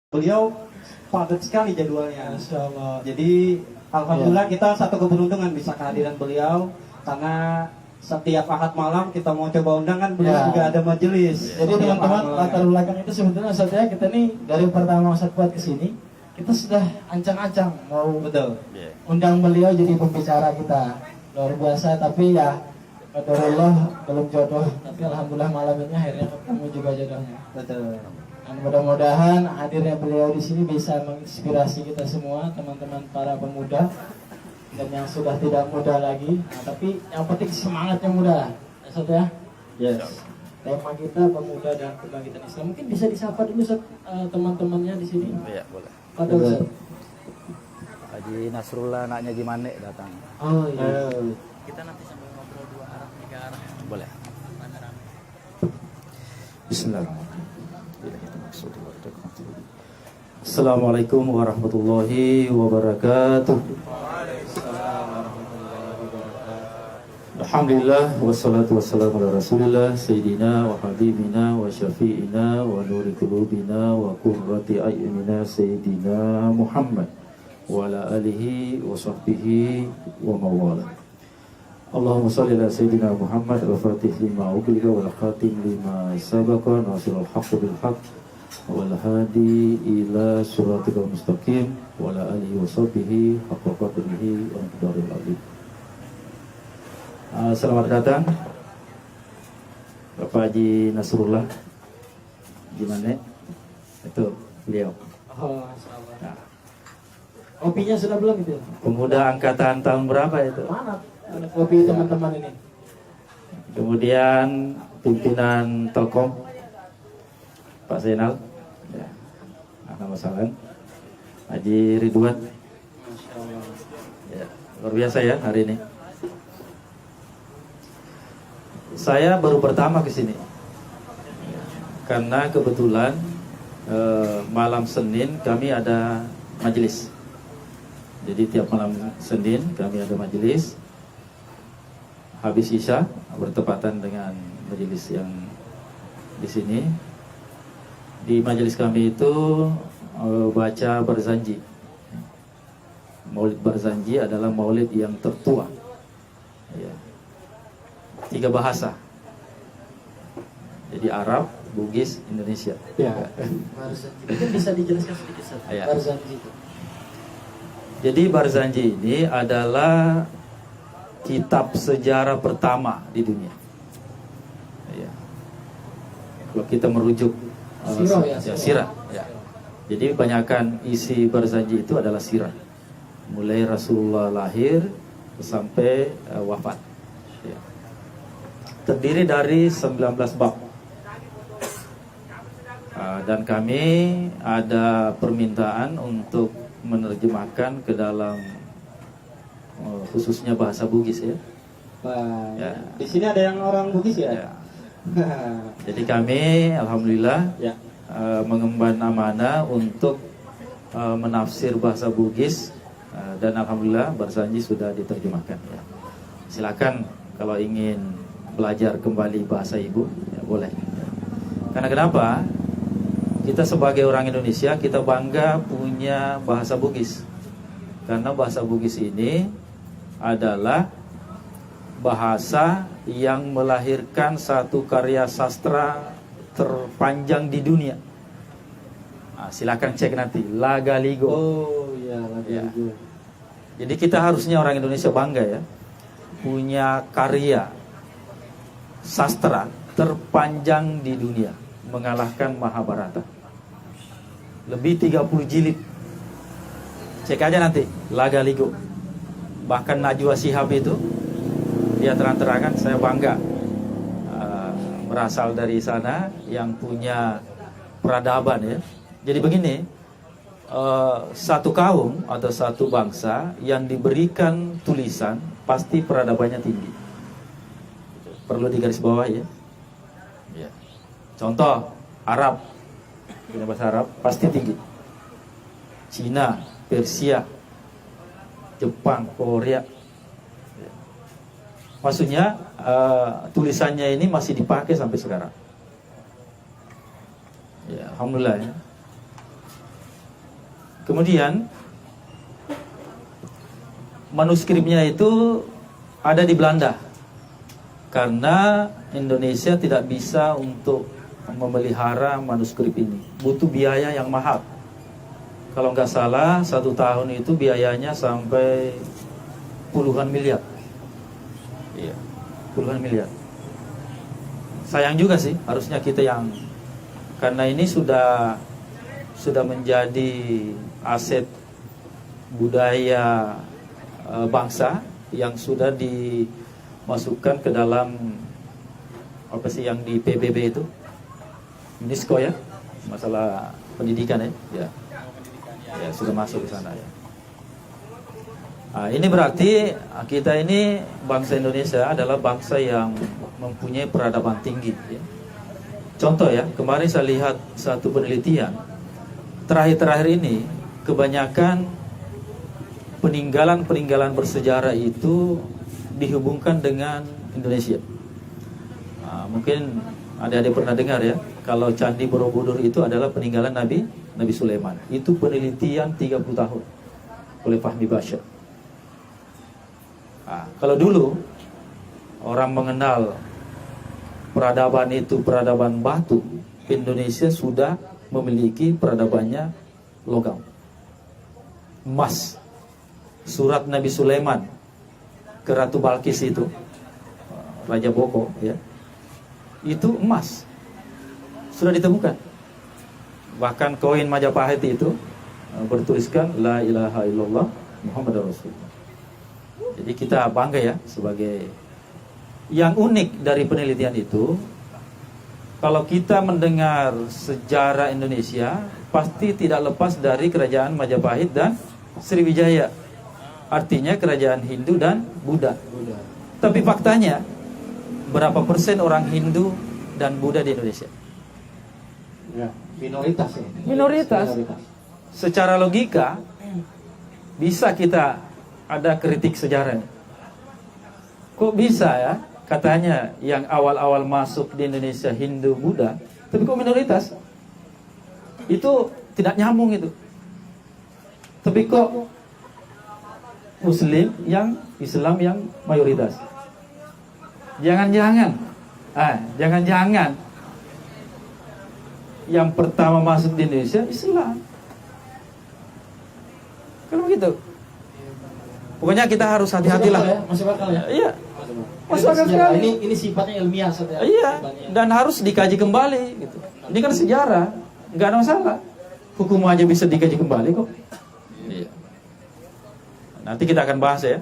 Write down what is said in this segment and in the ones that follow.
Beliau padat sekali jadwalnya. Masya Allah. Jadi alhamdulillah kita satu keberuntungan bisa kehadiran beliau karena setiap Ahad malam kita mau coba undangan beliau juga ada majelis. Jadi teman-teman latar belakang itu sebetulnya saja kita nih dari pertama Ustaz Fuad ke sini kita sudah ancang-ancang mau undang beliau jadi pembicara kita. Luar biasa, tapi ya qadarullah belum jodoh, tapi alhamdulillah malam ini akhirnya ketemu juga jodohnya. Betul. Dan mudah-mudahan hadirnya beliau di sini bisa menginspirasi kita semua, teman-teman para pemuda dan yang sudah tidak muda lagi. Nah, tapi yang penting semangatnya muda, ya Ustaz ya. Yes. Tema kita pemuda dan kebangkitan Islam. Mungkin bisa disapa dulu Ustaz, teman-temannya di sini. Iya, boleh. Pada Ustaz. Haji Nasrullah anaknya Gimane datang. Oh iya. Kita nanti sambil ngobrol dua arah, tiga arah. Boleh. Bismillahirrahmanirrahim. Assalamualaikum warahmatullahi wabarakatuh. Alhamdulillah wassalatu wassalamu ala rasulillah sayyidina wa habibina wa syafi'ina wa nuri qulubina wa qurrati a'yunina sayyidina Muhammad wa ala alihi wa sahbihi wa mawala. Allahumma salli ala sayyidina Muhammad wa fatih lima uqlika wal khatim lima sabaqa nasirul haqq bil haqq wal hadi ila siratikal mustaqim wa ala alihi wa sahbihi haqqa qadrihi wa miqdaril azim. Selamat datang Bapak Haji Nasrullah. Gimana? Itu beliau. Oh, nah. Kopinya sudah belum itu? Pemuda angkatan tahun berapa itu? Mana? Ada kopi teman-teman ini. Kemudian pimpinan Telkom Pak Zainal, ya. Nama salam Haji Ridwan. Ya, luar biasa ya hari ini. Saya baru pertama ke sini karena kebetulan malam Senin kami ada majelis. Jadi tiap malam Senin kami ada majelis. Habis Isya bertepatan dengan majelis yang di sini. Di majelis kami itu baca Barzanji. Maulid Barzanji adalah maulid yang tertua. Ya. 3 bahasa. Jadi Arab, Bugis, Indonesia. Ya. Barzanji. Mungkin bisa dijelaskan sedikit Ustaz. Ya. Barzanji itu. Jadi Barzanji ini adalah kitab sejarah pertama di dunia. Ya. Kalau kita merujuk sirah. Ya. Jadi kebanyakan isi Barzanji itu adalah sirah. Mulai Rasulullah lahir sampai wafat. Ya. Terdiri dari 19 bab. Dan kami ada permintaan untuk menerjemahkan ke dalam khususnya bahasa Bugis ya. Ya. Di sini ada yang orang Bugis ya? Ya. Jadi kami alhamdulillah ya. mengemban amanah untuk menafsir bahasa Bugis dan alhamdulillah Barzanji sudah diterjemahkan ya. Silakan kalau ingin belajar kembali bahasa ibu ya, boleh. Karena kenapa? Kita sebagai orang Indonesia kita bangga punya bahasa Bugis. Karena bahasa Bugis ini adalah bahasa yang melahirkan satu karya sastra terpanjang di dunia. Silakan cek nanti Lagaligo. Oh iya, Lagaligo. Ya. Jadi kita harusnya orang Indonesia bangga ya, punya karya sastra terpanjang di dunia, mengalahkan Mahabharata. Lebih 30 jilid. Cek aja nanti Lagaligo. Bahkan Najwa Shihab itu dia terang-terangan saya bangga berasal dari sana yang punya peradaban ya. Jadi begini, satu kaum atau satu bangsa yang diberikan tulisan pasti peradabannya tinggi. Perlu digarisbawahi ya. Ya. Contoh Arab, punya bahasa Arab pasti tinggi. Cina, Persia, Jepang, Korea. Maksudnya tulisannya ini masih dipakai sampai sekarang. Ya, alhamdulillah ya. Kemudian manuskripnya itu ada di Belanda karena Indonesia tidak bisa untuk memelihara manuskrip ini, butuh biaya yang mahal. Kalau nggak salah 1 tahun itu biayanya sampai puluhan miliar. Iya, puluhan miliar. Sayang juga sih, harusnya kita yang, karena ini sudah menjadi aset budaya bangsa yang sudah dimasukkan ke dalam apa sih yang di PBB itu, UNESCO ya, masalah pendidikan ya, ya sudah masuk ke sana ya. Nah, ini berarti kita ini bangsa Indonesia adalah bangsa yang mempunyai peradaban tinggi ya. Contoh ya, kemarin saya lihat satu penelitian terakhir-terakhir ini, kebanyakan peninggalan bersejarah itu dihubungkan dengan Indonesia. Nah, mungkin adik-adik pernah dengar ya, kalau Candi Borobudur itu adalah peninggalan Nabi Sulaiman. Itu penelitian 30 tahun oleh Fahmi Bashir. Nah, kalau dulu orang mengenal peradaban itu peradaban batu, Indonesia sudah memiliki peradabannya logam, emas. Surat Nabi Sulaiman ke Ratu Balkis itu, Raja Boko ya, itu emas sudah ditemukan. Bahkan koin Majapahit itu bertuliskan La ilaha illallah Muhammadur Rasulullah. Jadi kita bangga ya sebagai. Yang unik dari penelitian itu, kalau kita mendengar sejarah Indonesia, pasti tidak lepas dari kerajaan Majapahit dan Sriwijaya. Artinya kerajaan Hindu dan Buddha. Tapi faktanya, berapa persen orang Hindu dan Buddha di Indonesia? Ya, minoritas ya. Minoritas. Secara logika, bisa kita ada kritik sejarah. Kok bisa ya? Katanya yang awal-awal masuk di Indonesia Hindu, Buddha, tapi kok minoritas? Itu tidak nyambung itu. Tapi kok Muslim yang Islam yang mayoritas? Jangan-jangan yang pertama masuk di Indonesia Islam. Kalau begitu, pokoknya kita harus hati-hatilah. Masuk akal ya? Iya. Masuk akal sekali. Ini sifatnya ilmiah saja. Iya, dan harus dikaji kembali gitu. Ini kan sejarah, nggak ada masalah. Hukum aja bisa dikaji kembali kok. Iya. Nanti kita akan bahas ya.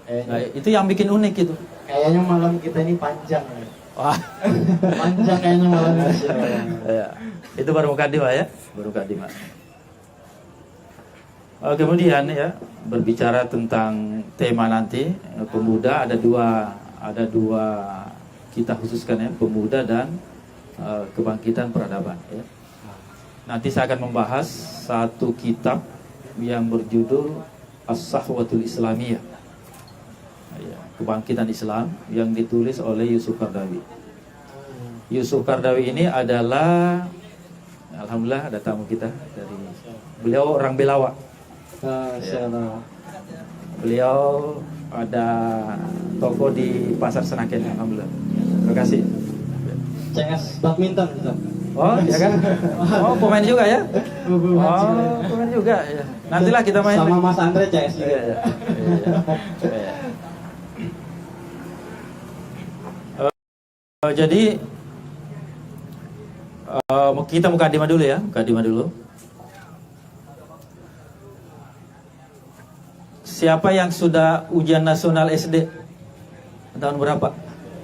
Nah, itu yang bikin unik itu. Kayaknya malam kita ini panjang ya. Wah, Panjang kayaknya malam ini. ya. Itu baru mukadimah ya, baru mukadimah. Kemudian ya, berbicara tentang tema nanti pemuda, ada dua kita khususkan ya, pemuda dan kebangkitan peradaban ya. Nanti saya akan membahas satu kitab yang berjudul As-Sahwatul Islamiyah ya, kebangkitan Islam, yang ditulis oleh Yusuf Qaradawi. Yusuf Qaradawi ini adalah, alhamdulillah ada tamu kita dari, beliau orang Belawa. Beliau ada toko di Pasar Senaken, alhamdulillah. Terima kasih. CS badminton gitu. Oh, ya kan? Oh, pemain juga ya? Oh, pemain juga ya. Nantilah kita main sama Mas Andre CS juga. Iya. Jadi kita mukadimah dulu ya, mukadimah dulu. Siapa yang sudah ujian nasional SD tahun berapa?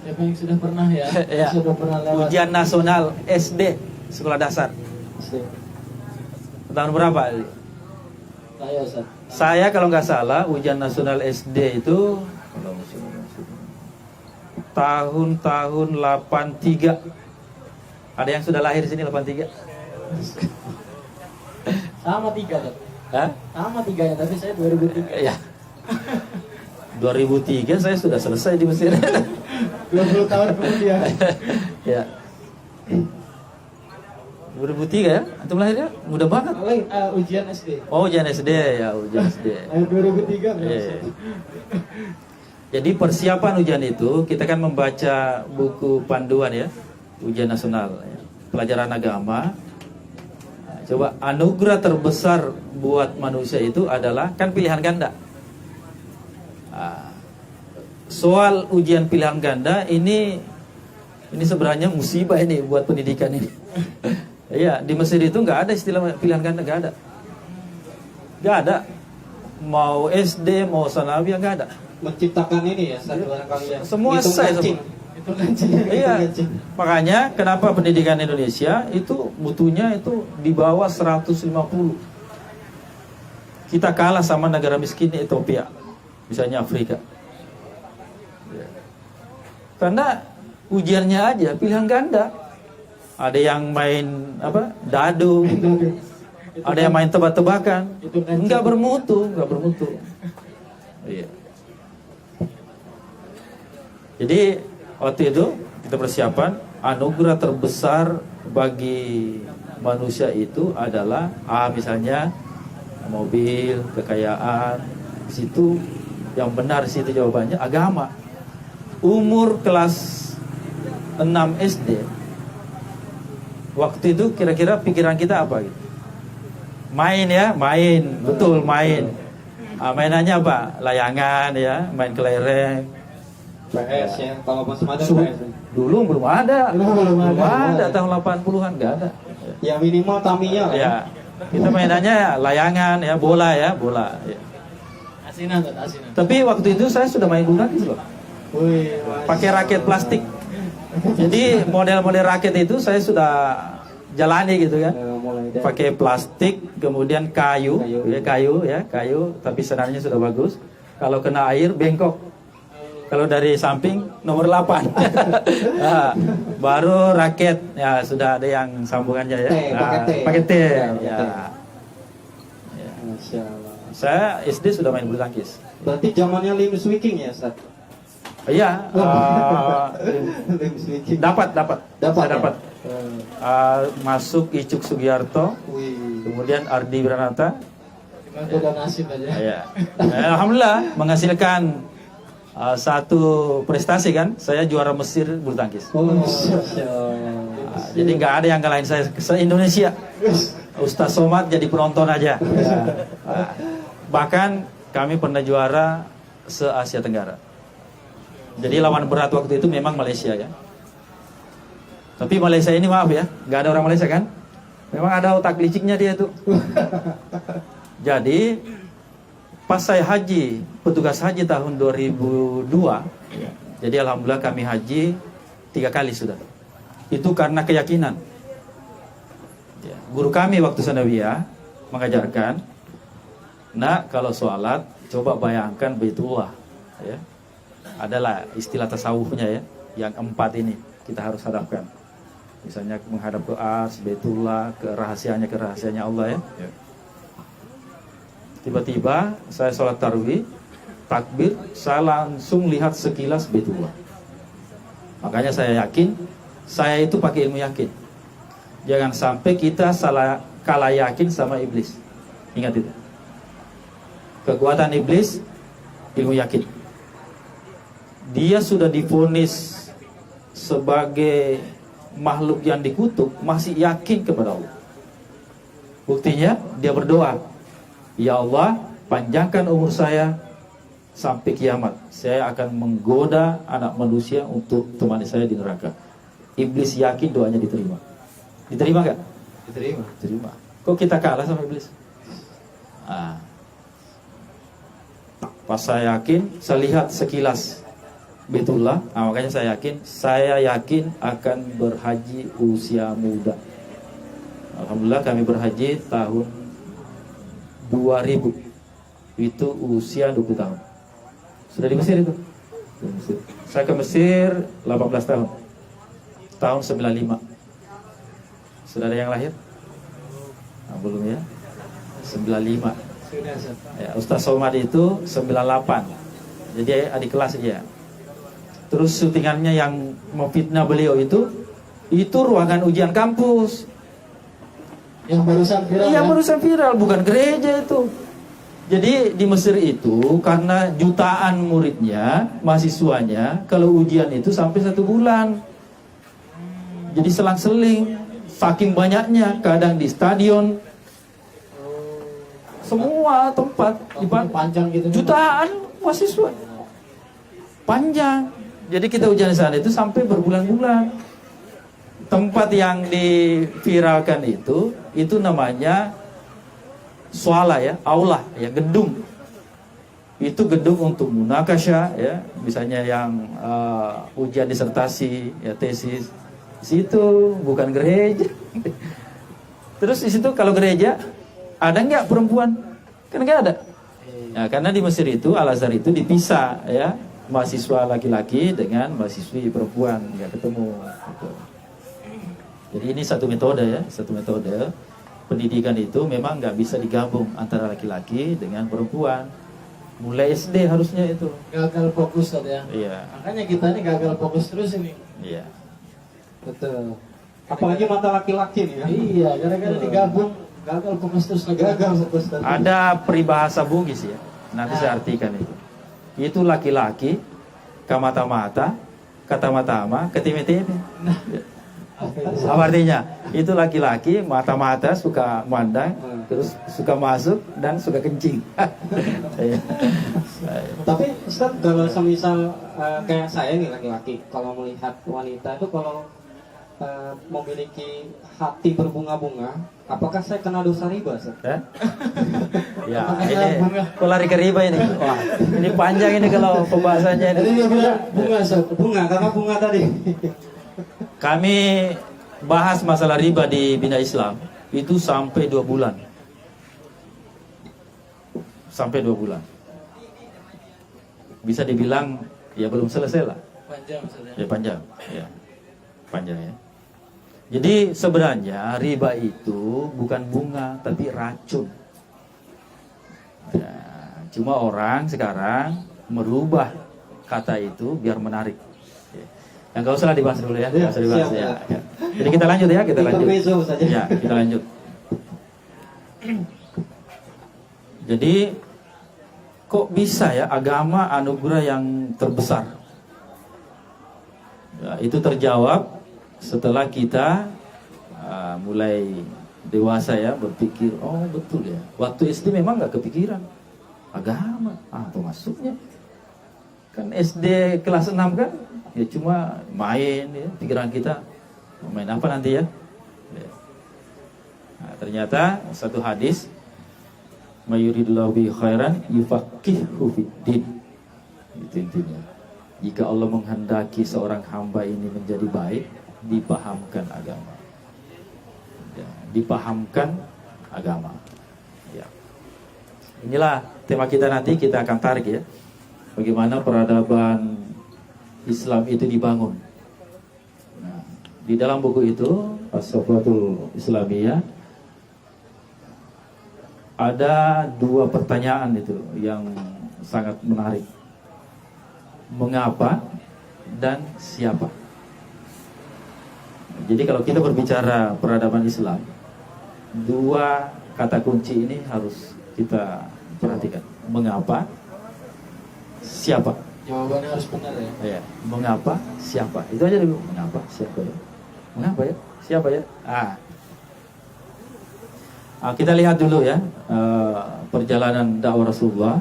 Siapa yang sudah pernah ya? Ya. Sudah pernah lewat. Ujian nasional SD sekolah dasar tahun berapa? Saya Ustaz. Saya kalau nggak salah ujian nasional SD itu tahun 83. Ada yang sudah lahir di sini 83? Sama 3 kan? Hah? Sama 3 ya, tapi saya 2003. Ya. 2003 saya sudah selesai di Mesir. 20 tahun kemudian. Ya. 2003 ya? Antum lahirnya muda banget. Ujian SD. Oh, ujian SD ya, ujian SD. 2003 Iya. Jadi persiapan ujian itu kita kan membaca buku panduan ya, ujian nasional, ya. Pelajaran agama. Nah, coba anugerah terbesar buat manusia itu adalah kan pilihan ganda. Nah, soal ujian pilihan ganda ini sebenarnya musibah ini buat pendidikan ini. Iya, di Mesir itu nggak ada istilah pilihan ganda, nggak ada. Mau SD, mau sanawiyah nggak ada. Menciptakan ini ya, satu barangkali ya. Semua Hitung saya kancing. Itu kancing. Iya, makanya kenapa pendidikan Indonesia itu mutunya itu di bawah 150. Kita kalah sama negara miskin Ethiopia, misalnya Afrika. Karena ujiannya aja pilihan ganda. Ada yang main apa? Dadu. Ada yang main tebak-tebakan. Enggak bermutu. Iya. Jadi waktu itu kita persiapan anugerah terbesar bagi manusia itu adalah misalnya mobil, kekayaan. Di situ yang benar di situ jawabannya agama. Umur kelas 6 SD. Waktu itu kira-kira pikiran kita apa gitu? Main ya, main, betul main. Mainannya apa? Layangan ya, main kelereng. PS ya, kalau masih ada Su- PS. Dulu belum ada. Belum ada tahun 80-an enggak ada. Ya minimal Tamiya lah. Ya. Kita mainannya layangan ya, bola ya. Asinan. Tapi waktu itu saya sudah main bulu tangkis loh. Wih, Pakai raket plastik. Jadi model-model raket itu saya sudah jalani gitu kan. Mulai dari Pakai plastik, kemudian kayu, tapi senarnya sudah bagus. Kalau kena air bengkok. Kalau dari samping nomor 8. Nah, baru raket ya sudah ada yang sambungannya ya. T, pakai T. Ya. Masya Allah. Saya SD sudah main bulu tangkis. Berarti zamannya Lim Swicking ya, Ustaz? Iya, Lim Swicking. dapat. Saya dapat. Masuk Icuk Sugiarto, Wih. kemudian Ardi Wiranata. Cuma beda nasib aja. Ya. Alhamdulillah menghasilkan satu prestasi kan. Saya juara Mesir bulu tangkis. Oh, Masya Allah. Jadi nggak ada yang ngalahin saya se-Indonesia. Ustaz Somad jadi penonton aja. Ya. Bahkan kami pernah juara se-Asia Tenggara. Jadi lawan berat waktu itu memang Malaysia ya. Tapi Malaysia ini maaf ya, nggak ada orang Malaysia kan? Memang ada otak liciknya dia tuh. Jadi pas saya haji, petugas haji tahun 2002, jadi alhamdulillah kami haji 3 kali sudah. Itu karena keyakinan. Ya, guru kami waktu sanawiyah mengajarkan, nah kalau sholat coba bayangkan Baitullah, ya. Adalah istilah tasawufnya ya, yang 4 ini kita harus hadapkan. Misalnya menghadap ke Ars, Baitullah, ke rahasianya Allah ya. Tiba-tiba saya sholat tarawih, takbir, saya langsung lihat sekilas Baitullah. Makanya saya yakin, saya itu pakai ilmu yakin. Jangan sampai kita kalah yakin sama iblis. Ingat itu. Kekuatan iblis, ilmu yakin. Dia sudah divonis sebagai makhluk yang dikutuk, masih yakin kepada Allah. Buktinya dia berdoa, ya Allah, panjangkan umur saya sampai kiamat. Saya akan menggoda anak manusia untuk temani saya di neraka. Iblis yakin doanya diterima. Diterima gak? Diterima. Kok kita kalah sama iblis? Pas saya yakin, saya lihat sekilas Baitullah, makanya saya yakin akan berhaji usia muda. Alhamdulillah kami berhaji tahun 2000. Itu usia 20 tahun. Sudah di Mesir itu. Di Mesir. Saya ke Mesir 18 tahun. Tahun 95. Sudah ada yang lahir? Belum ya. 95. Ya, Ustaz Somad itu 98. Jadi adik kelas aja. Terus syutingannya yang memfitnah beliau itu ruangan ujian kampus. Yang barusan viral. Iya, ya? barusan viral, bukan gereja itu. Jadi di Mesir itu karena jutaan muridnya, mahasiswanya, kalau ujian itu sampai 1 bulan. Jadi selang-seling, saking banyaknya, kadang di stadion, semua tempat Panjang gitu. jutaan mahasiswa, panjang. Jadi kita ujian di sana itu sampai berbulan-bulan. Tempat yang diviralkan itu namanya suala ya, aula ya, gedung. Itu gedung untuk munakasyah ya, misalnya yang ujian disertasi ya, tesis. Di situ bukan gereja. Terus di situ kalau gereja ada nggak perempuan? Kan nggak ada. Ya, karena di Mesir itu Al-Azhar itu dipisah ya, mahasiswa laki-laki dengan mahasiswi perempuan nggak ketemu. Gitu. Jadi ini satu metode ya, satu metode pendidikan itu memang nggak bisa digabung antara laki-laki dengan perempuan. Mulai SD harusnya itu. Gagal fokus tadi ya. Iya. Makanya kita ini gagal fokus terus ini. Iya. Betul. Apalagi mata laki-laki nih ya. Iya, gara-gara digabung gagal fokus terus lagi. Gagal fokus tadi. Ada peribahasa Bugis ya. Nanti saya artikan itu. Itu laki-laki, kamata-mata, kata-mata-ma, ketime-time. Apa artinya? Itu laki-laki, mata-mata suka mandang, terus suka masuk dan suka kencing. Tapi Ustaz, kalau semisal kayak saya nih laki-laki, kalau melihat wanita itu kalau memiliki hati berbunga-bunga, apakah saya kena dosa riba, Ustaz? Ya, ini kok lari ke riba ini. Wah, ini panjang ini kalau pembahasannya ini. Jadi dia bilang bunga, Ustaz. Bunga, karena bunga tadi. Kami bahas masalah riba di Bina Islam itu sampai 2 bulan. Sampai 2 bulan. Bisa dibilang ya belum selesai lah. Panjang, Ustaz. Ya panjang, ya. Panjang ya. Jadi sebenarnya riba itu bukan bunga tapi racun. Ya, cuma orang sekarang merubah kata itu biar menarik. Ya. Yang nggak usah dibahas dulu ya, nggak usah dibahas siap, ya. siap. Ya. Jadi kita lanjut ya, kita lanjut. Intermezzo saja. Ya, kita lanjut. Jadi kok bisa ya agama anugerah yang terbesar? Ya, itu terjawab setelah kita mulai dewasa ya, berpikir, oh betul ya, waktu SD memang nggak kepikiran agama, apa maksudnya? Kan SD kelas 6 kan ya cuma main ya, pikiran kita main apa nanti ya. Nah, ternyata satu hadis, mayuridullahu bi khairan yufaqihu fiddin. Itu intinya. Jika Allah menghendaki seorang hamba ini menjadi baik, dipahamkan agama. Ya, dipahamkan agama. Ya. Inilah tema kita nanti, kita akan tarik ya. Bagaimana peradaban Islam itu dibangun. Nah, di dalam buku itu, As-Safwatul Islamiyah, ada 2 pertanyaan itu yang sangat menarik. Mengapa dan siapa? Jadi kalau kita berbicara peradaban Islam, 2 kata kunci ini harus kita perhatikan. Mengapa, siapa? Jawabannya harus benar ya. Ya, mengapa, siapa? Itu aja dulu. Mengapa, siapa ya? Mengapa ya? Siapa ya? Kita lihat dulu ya perjalanan dakwah Rasulullah.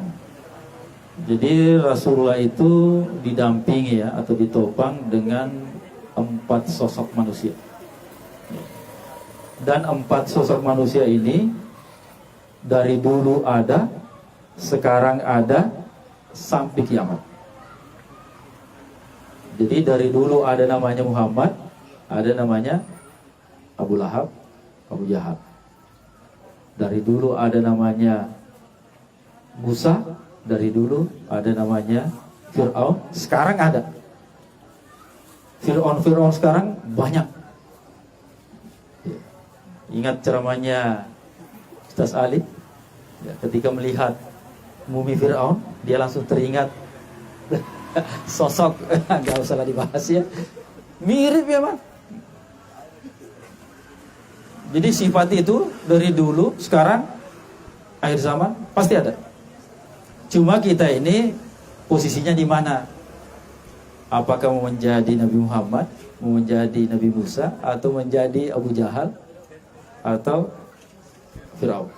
Jadi Rasulullah itu didampingi ya, atau ditopang dengan 4 sosok manusia. Dan 4 sosok manusia ini dari dulu ada, sekarang ada, sampai kiamat. Jadi dari dulu ada namanya Muhammad, ada namanya Abu Lahab, Abu Jahal. Dari dulu ada namanya Musa, dari dulu ada namanya Fir'aun, sekarang ada. Fir'aun sekarang banyak. Ingat ceramahnya Ustaz Ali ya, ketika melihat mumi Fir'aun, dia langsung teringat sosok, gak usah lah dibahas ya, mirip memang. Jadi sifat itu dari dulu, sekarang, akhir zaman pasti ada. Cuma kita ini posisinya di mana? Apakah mau menjadi Nabi Muhammad, mau menjadi Nabi Musa, atau menjadi Abu Jahal, atau Firaun?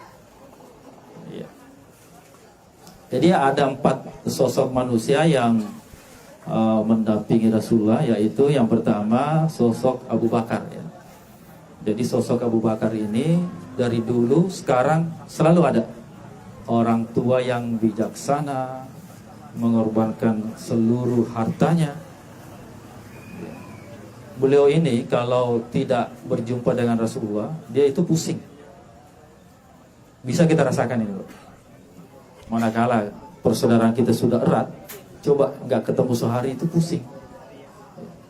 Ya. Jadi ada 4 sosok manusia yang mendampingi Rasulullah, yaitu yang pertama sosok Abu Bakar. Ya. Jadi sosok Abu Bakar ini dari dulu, sekarang selalu ada. Orang tua yang bijaksana, mengorbankan seluruh hartanya. Beliau ini kalau tidak berjumpa dengan Rasulullah, dia itu pusing. Bisa kita rasakan ini, manakala persaudaraan kita sudah erat, coba nggak ketemu sehari itu pusing.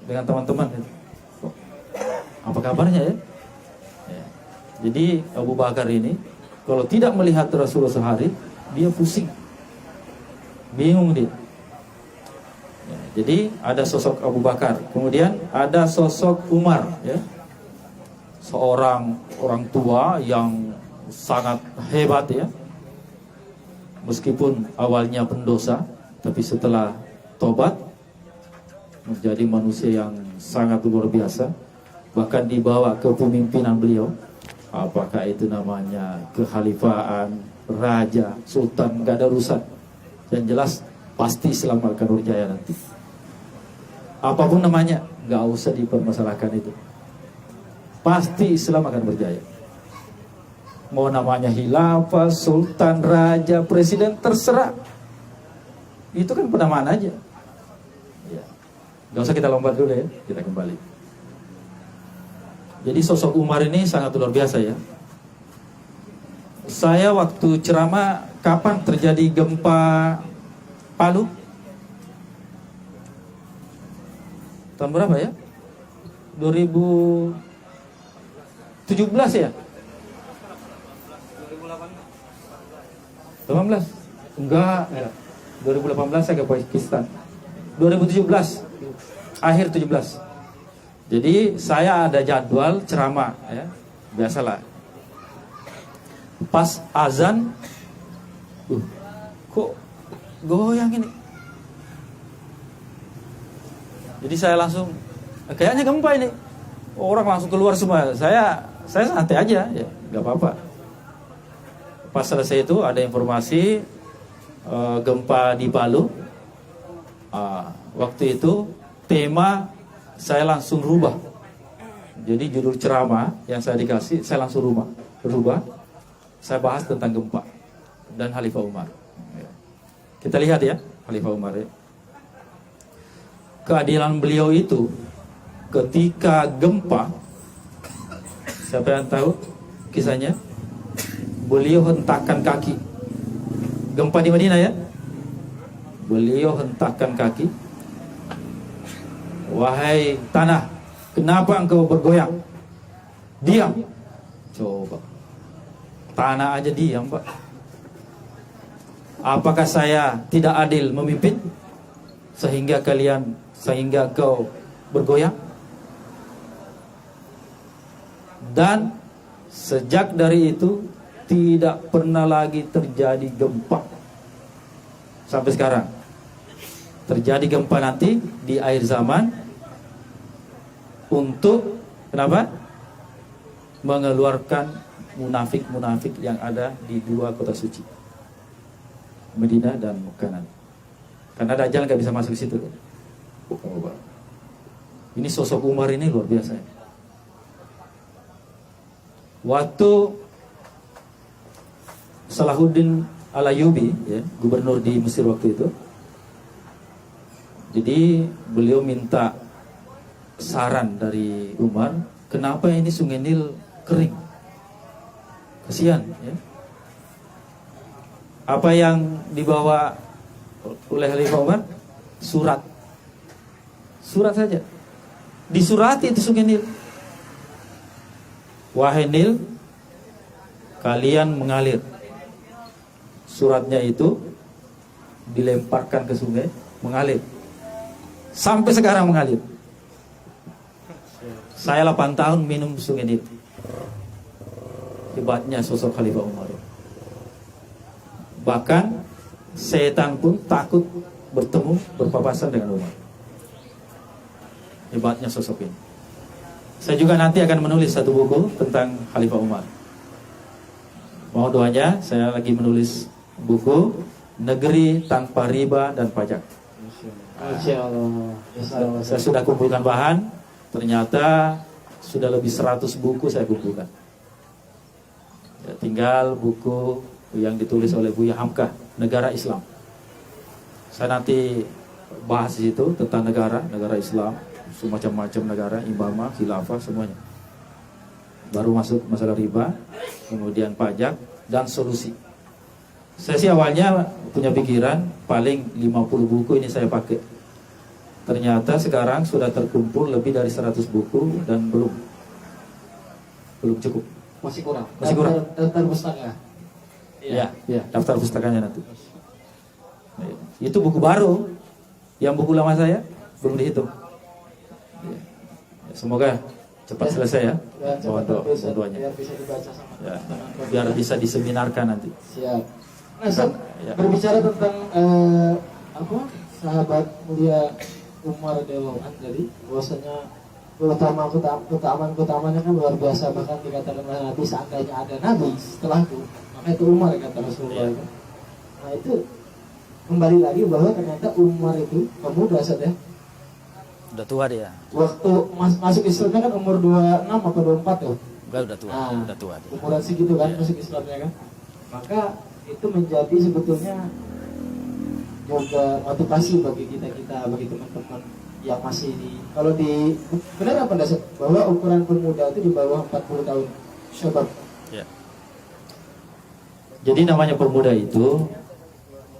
Dengan teman-teman itu, apa kabarnya ya? Jadi Abu Bakar ini kalau tidak melihat Rasulullah sehari, dia pusing, bingung dia. Ya, jadi ada sosok Abu Bakar, kemudian ada sosok Umar, ya, seorang orang tua yang sangat hebat, ya. Meskipun awalnya pendosa, tapi setelah tobat menjadi manusia yang sangat luar biasa. Bahkan dibawa ke pemimpinan beliau, apakah itu namanya kekhalifahan, raja, sultan, gak ada urusan. Yang jelas pasti Islam akan berjaya nanti. Apapun namanya, gak usah dipermasalahkan itu. Pasti Islam akan berjaya. Mau namanya khilafah, sultan, raja, presiden, terserah. Itu kan penamaan aja. Ya. Gak usah kita lompat dulu ya, kita kembali. Jadi sosok Umar ini sangat luar biasa ya. Saya waktu ceramah, kapan terjadi gempa Palu? Tahun berapa ya? 2017 ya? 2018? Enggak, 2018 saya ke Pakistan. 2017, akhir 17. Jadi saya ada jadwal ceramah, ya, biasalah. Pas azan, kok goyang ini? Jadi saya langsung, kayaknya gempa ini. Orang langsung keluar semua. Saya santai aja, ya, nggak apa-apa. Pas selesai itu ada informasi gempa di Palu. Waktu itu tema saya langsung rubah. Jadi judul ceramah yang saya dikasih, saya langsung rubah. Saya bahas tentang gempa dan Khalifah Umar. Kita lihat ya, Khalifah Umar ya. Keadilan beliau itu ketika gempa, siapa yang tahu kisahnya? Beliau hentakkan kaki. Gempa di Madinah ya. Beliau hentakkan kaki. Wahai tanah, kenapa engkau bergoyang? Diam. Coba. Tanah aja diam, Pak. Apakah saya tidak adil memimpin sehingga kau bergoyang? Dan sejak dari itu tidak pernah lagi terjadi gempa sampai sekarang. Terjadi gempa nanti di akhir zaman untuk kenapa? Mengeluarkan munafik-munafik yang ada di 2 kota suci, Madinah dan Mekah. Karena Dajjal nggak bisa masuk ke situ. Ini sosok Umar ini luar biasa. Waktu Salahuddin Al-Ayyubi, ya, gubernur di Mesir waktu itu, jadi beliau minta saran dari Umar, kenapa ini Sungai Nil kering? Kasihan, ya. Apa yang dibawa oleh Khalifah Umar? Surat saja. Disurati itu Sungai Nil. Wahai Nil, kalian mengalir. Suratnya itu dilemparkan ke sungai, mengalir. Sampai sekarang mengalir. Saya 8 tahun minum Sungai Nil. hebatnya sosok Khalifah Umar. Bahkan setan pun takut bertemu, berpapasan dengan Umar. Hebatnya sosok ini. Saya juga nanti akan menulis satu buku tentang Khalifah Umar. Mohon doanya, saya lagi menulis buku Negeri Tanpa Riba dan Pajak. Masya Allah. Saya sudah kumpulkan bahan, ternyata sudah lebih 100 buku saya kumpulkan. Ya, tinggal buku yang ditulis oleh Buya Hamkah, Negara Islam. Saya nanti bahas di situ tentang negara Islam, semacam-macam negara, imamah, khilafah, semuanya. Baru masuk masalah riba, kemudian pajak, dan solusi. Saya sih awalnya punya pikiran paling 50 buku ini saya pakai. Ternyata sekarang sudah terkumpul lebih dari 100 buku dan belum cukup. Masih kurang. Masih kurang. Daftar pustaka. Ya, daftar pustakanya nanti. Itu buku baru. Yang buku lama saya belum dihitung. Ya. Semoga cepat selesai ya. Mohon doanya. Biar bisa dibaca sama Ya, biar bisa diseminarkan nanti. Siap. Nah, Ustaz, Ya. berbicara tentang sahabat mulia Umar radhiyallahu anhu tadi, bahwasanya keutamaan-keutamaannya kan luar biasa, bahkan dikatakan oleh Nabi seandainya ada Nabi setelahku, maka itu Umar, kata Rasulullah. Ya. Nah itu kembali lagi bahwa ternyata Umar itu pemuda Ustaz ya. Udah tua dia. Waktu masuk Islamnya kan umur 26 atau 24 tuh. Enggak, udah tua. Nah, Udah tua dia. umuran segitu kan Iya. masuk Islamnya kan. Maka itu menjadi sebetulnya juga motivasi bagi kita bagi teman-teman yang masih kalau benar apa dasar bahwa ukuran pemuda itu di bawah 40 tahun syabab. Ya. Jadi namanya pemuda itu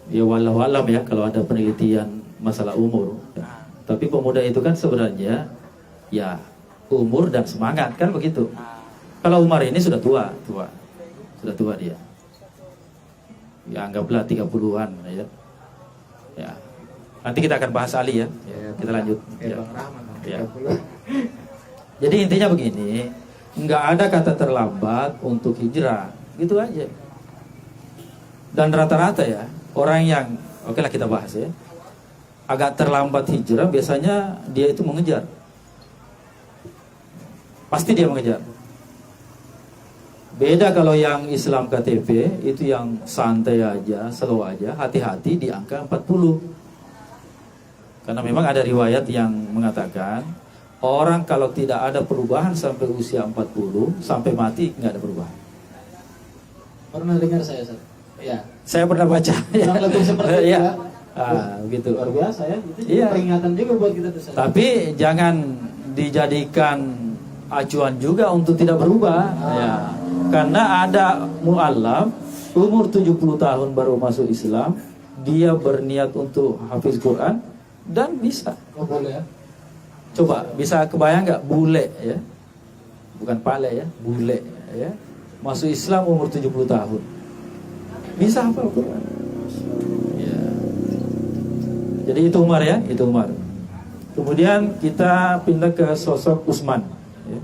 ya walau alam ya kalau ada penelitian masalah umur. Tapi pemuda itu kan sebenarnya ya umur dan semangat kan begitu. Kalau Umar ini sudah tua. Sudah tua dia. Ya anggaplah 30-an ya. Ya. Nanti kita akan bahas Ali ya. Kita lanjut. Ya. Bang Rahman Ya. 30. Jadi intinya begini, nggak ada kata terlambat untuk hijrah, gitu aja. Dan rata-rata ya orang yang, oke lah kita bahas ya, agak terlambat hijrah biasanya dia itu mengejar, pasti dia mengejar. Beda kalau yang Islam KTP itu yang santai aja, slow aja, hati-hati di angka 40. Karena memang ada riwayat yang mengatakan orang kalau tidak ada perubahan sampai usia 40, sampai mati nggak ada perubahan. Pernah dengar saya Ustaz? Ya. Saya pernah baca. Kurang lebih seperti itu Ya. ya. Begitu. Luar biasa ya. Itu juga Iya. peringatan juga buat kita tuh Ustaz. Tapi jangan dijadikan acuan juga untuk tidak berubah. Ya. Karena ada mu'alaf umur 70 tahun baru masuk Islam, dia berniat untuk hafiz Quran dan bisa. Oh, boleh ya. Coba bisa kebayang nggak bule ya, bukan pale ya, bule ya, masuk Islam umur 70 tahun bisa hafal Quran ya. Jadi itu Umar ya, itu Umar. Kemudian kita pindah ke sosok Utsman ya.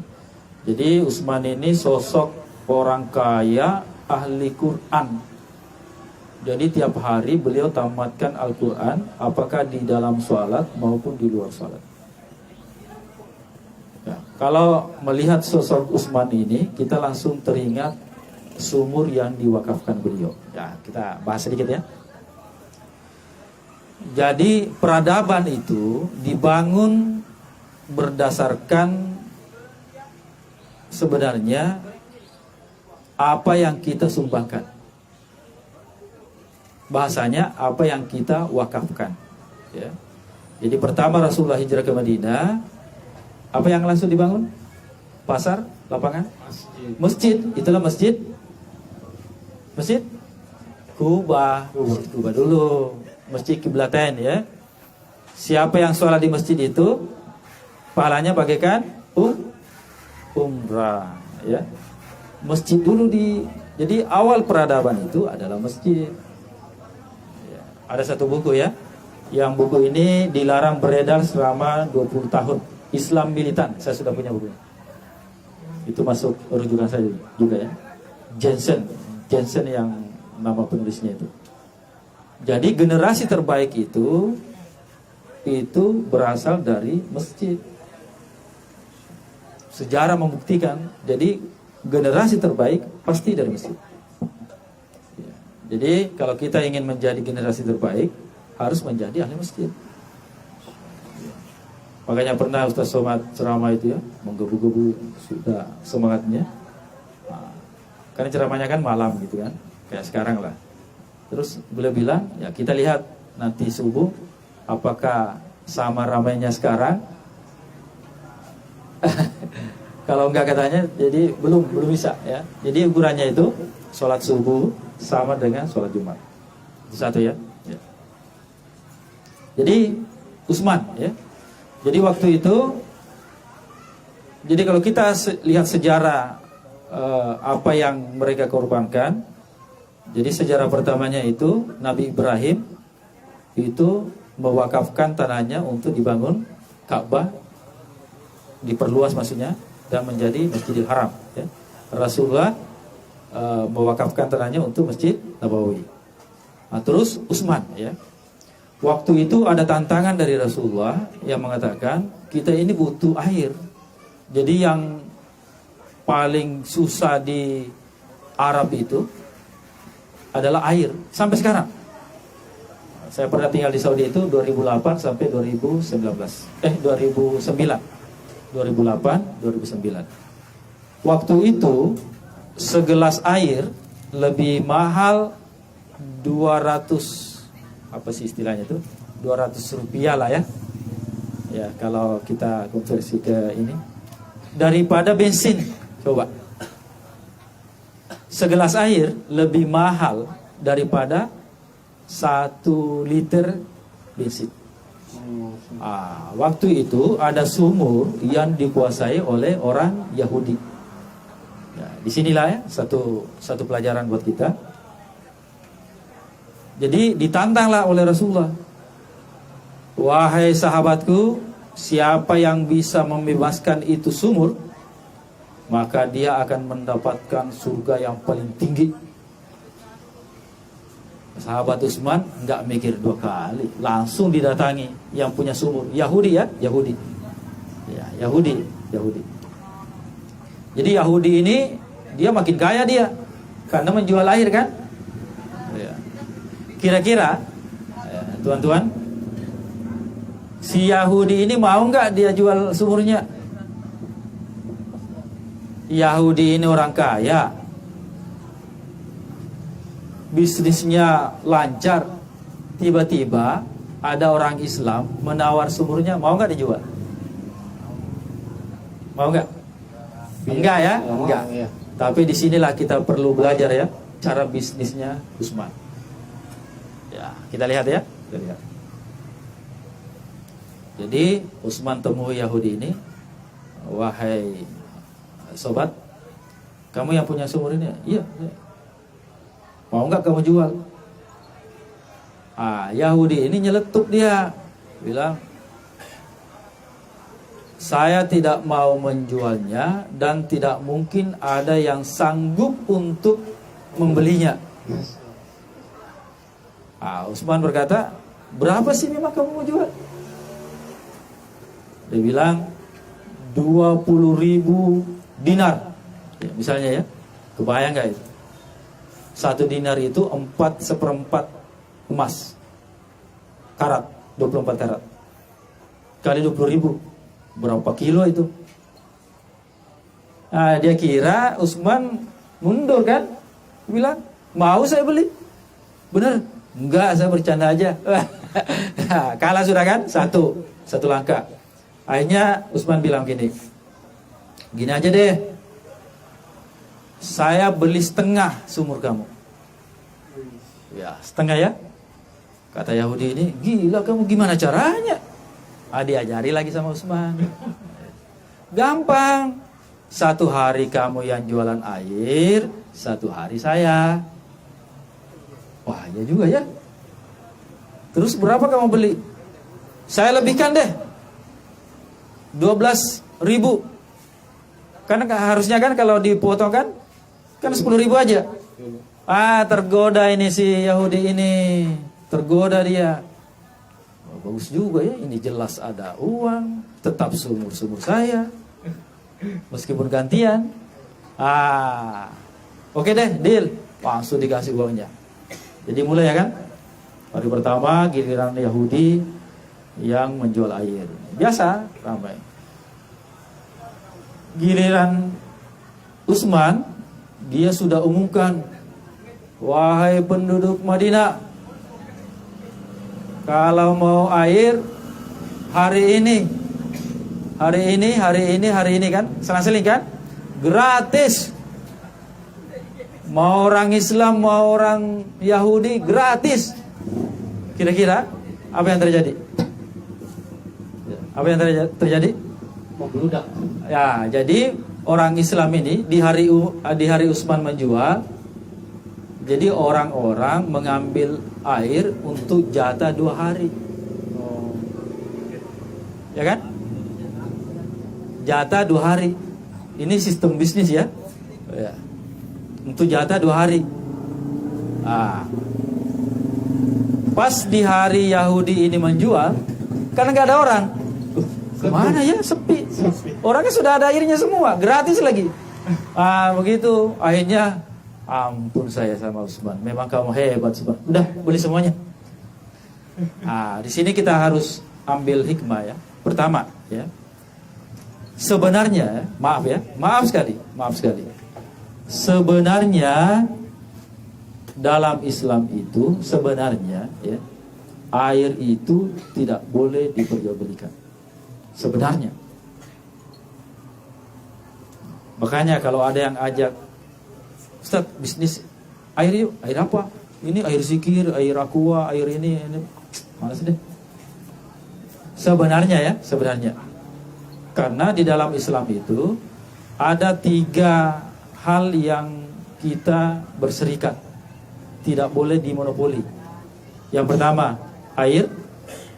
Jadi Utsman ini sosok orang kaya, ahli Quran. Jadi tiap hari beliau tamatkan Al-Quran, apakah di dalam sholat maupun di luar sholat. Ya, kalau melihat sosok Utsman ini, kita langsung teringat sumur yang diwakafkan beliau. Ya, kita bahas sedikit ya. Jadi peradaban itu dibangun berdasarkan sebenarnya apa yang kita sumbangkan. Bahasanya apa yang kita wakafkan ya. Jadi pertama Rasulullah hijrah ke Madinah, apa yang langsung dibangun? Pasar, lapangan, masjid. Itulah masjid Kuba. Masjid Kuba dulu, masjid kiblatain ya. Siapa yang sholat di masjid itu pahalanya bagaikan umrah ya. Masjid dulu jadi awal peradaban itu adalah masjid. Ya, ada satu buku ya, yang buku ini dilarang beredar selama 20 tahun. Islam Militan, saya sudah punya buku. Itu masuk rujukan saya juga ya. Jensen yang nama penulisnya itu. Jadi generasi terbaik itu berasal dari masjid. Sejarah membuktikan, jadi generasi terbaik pasti dari masjid. Jadi kalau kita ingin menjadi generasi terbaik, harus menjadi ahli masjid. Makanya pernah Ustaz Somad ceramah itu ya, menggebu-gebu sudah semangatnya. Karena ceramahnya kan malam gitu kan, kayak sekarang lah. Terus beliau bilang, ya kita lihat nanti subuh apakah sama ramainya sekarang. Kalau enggak katanya, jadi belum bisa ya. Jadi ukurannya itu sholat subuh sama dengan sholat Jumat. Itu satu ya. Ya. Jadi Utsman ya. Jadi waktu itu, jadi kalau kita lihat sejarah apa yang mereka korbankan. Jadi sejarah pertamanya itu Nabi Ibrahim itu mewakafkan tanahnya untuk dibangun Ka'bah, diperluas maksudnya, dan menjadi Masjidil Haram ya. Rasulullah mewakafkan tanahnya untuk Masjid Nabawi. Nah, terus Utsman ya. Waktu itu ada tantangan dari Rasulullah yang mengatakan kita ini butuh air. Jadi yang paling susah di Arab itu adalah air sampai sekarang. Saya pernah tinggal di Saudi itu 2008 sampai 2009. 2009. Waktu itu segelas air lebih mahal 200, apa sih istilahnya itu? 200 rupiah lah ya. Ya, kalau kita konversi ke ini, daripada bensin. Coba. Segelas air lebih mahal daripada 1 liter bensin. Waktu itu ada sumur yang dikuasai oleh orang Yahudi. Ya, disinilah ya satu pelajaran buat kita. Jadi ditantanglah oleh Rasulullah. Wahai sahabatku, siapa yang bisa membebaskan itu sumur, maka dia akan mendapatkan surga yang paling tinggi. Sahabat Utsman enggak mikir 2 kali, langsung didatangi yang punya sumur. Yahudi ya, Yahudi. Ya, Yahudi. Jadi Yahudi ini dia makin kaya dia karena menjual air kan? Ya. Kira-kira ya, tuan-tuan, si Yahudi ini mau enggak dia jual sumurnya? Yahudi ini orang kaya, bisnisnya lancar. Tiba-tiba ada orang Islam menawar sumurnya, mau nggak dijual? Mau nggak? Enggak ya? Enggak. Tapi disinilah kita perlu belajar ya cara bisnisnya Utsman. Ya, kita lihat ya. Kita lihat. Jadi Utsman temui Yahudi ini, wahai sobat, kamu yang punya sumur ini? Iya. Mau nggak kamu jual? Yahudi ini nyeletuk dia, bilang, saya tidak mau menjualnya dan tidak mungkin ada yang sanggup untuk membelinya. Utsman berkata, berapa sih memang kamu mau jual? Dia bilang 20.000 dinar ya, misalnya ya. Kebayang gak itu? 1 dinar itu 4/4 emas karat, 24 karat kali 20.000, berapa kilo itu? Dia kira Utsman mundur kan, bilang mau saya beli. Bener? Enggak, saya bercanda aja. Kalah sudah kan, satu langkah. Akhirnya Utsman bilang gini aja deh, saya beli setengah sumur kamu. Ya, setengah ya. Kata Yahudi ini, gila kamu, gimana caranya? Diajari lagi sama Utsman. Gampang. 1 hari kamu yang jualan air, 1 hari saya. Wah, ya juga ya. Terus berapa kamu beli? Saya lebihkan deh, 12.000. Karena harusnya kan kalau dipotong kan Kan 10.000 aja. Tergoda ini si Yahudi ini. Tergoda dia. Bagus juga ya, ini jelas ada uang, tetap seumur saya. Meskipun gantian. Oke deh, deal. Langsung dikasih uangnya. Jadi mulai ya kan? Hari pertama giliran Yahudi yang menjual air. Biasa, ramai. Giliran Utsman, dia sudah umumkan, wahai penduduk Madinah, kalau mau air hari ini kan, selang-seling kan, gratis. Mau orang Islam, mau orang Yahudi, gratis. Kira-kira apa yang terjadi? Apa yang terjadi? Membludak. Ya, jadi orang Islam ini di hari Utsman menjual, jadi orang-orang mengambil air untuk jatah 2 hari. Ya kan? Jatah 2 hari. Ini sistem bisnis ya. Untuk jatah 2 hari. Pas di hari Yahudi ini menjual, karena nggak ada orang. Kemana ya? Sepi. Orangnya sudah ada airnya semua, gratis lagi. Begitu. Akhirnya, ampun saya sama Utsman. Memang kamu hebat, Utsman. Udah, beli semuanya. Di sini kita harus ambil hikmah ya. Pertama, ya. Sebenarnya, maaf sekali. Sebenarnya dalam Islam itu sebenarnya ya, air itu tidak boleh diperjualbelikan. Sebenarnya. Makanya kalau ada yang ajak, Ustaz, bisnis air yuk, air apa? Ini air zikir, air aqua, air ini. Malas deh. Sebenarnya. Karena di dalam Islam itu ada 3 hal yang kita berserikat, tidak boleh dimonopoli. Yang pertama, air.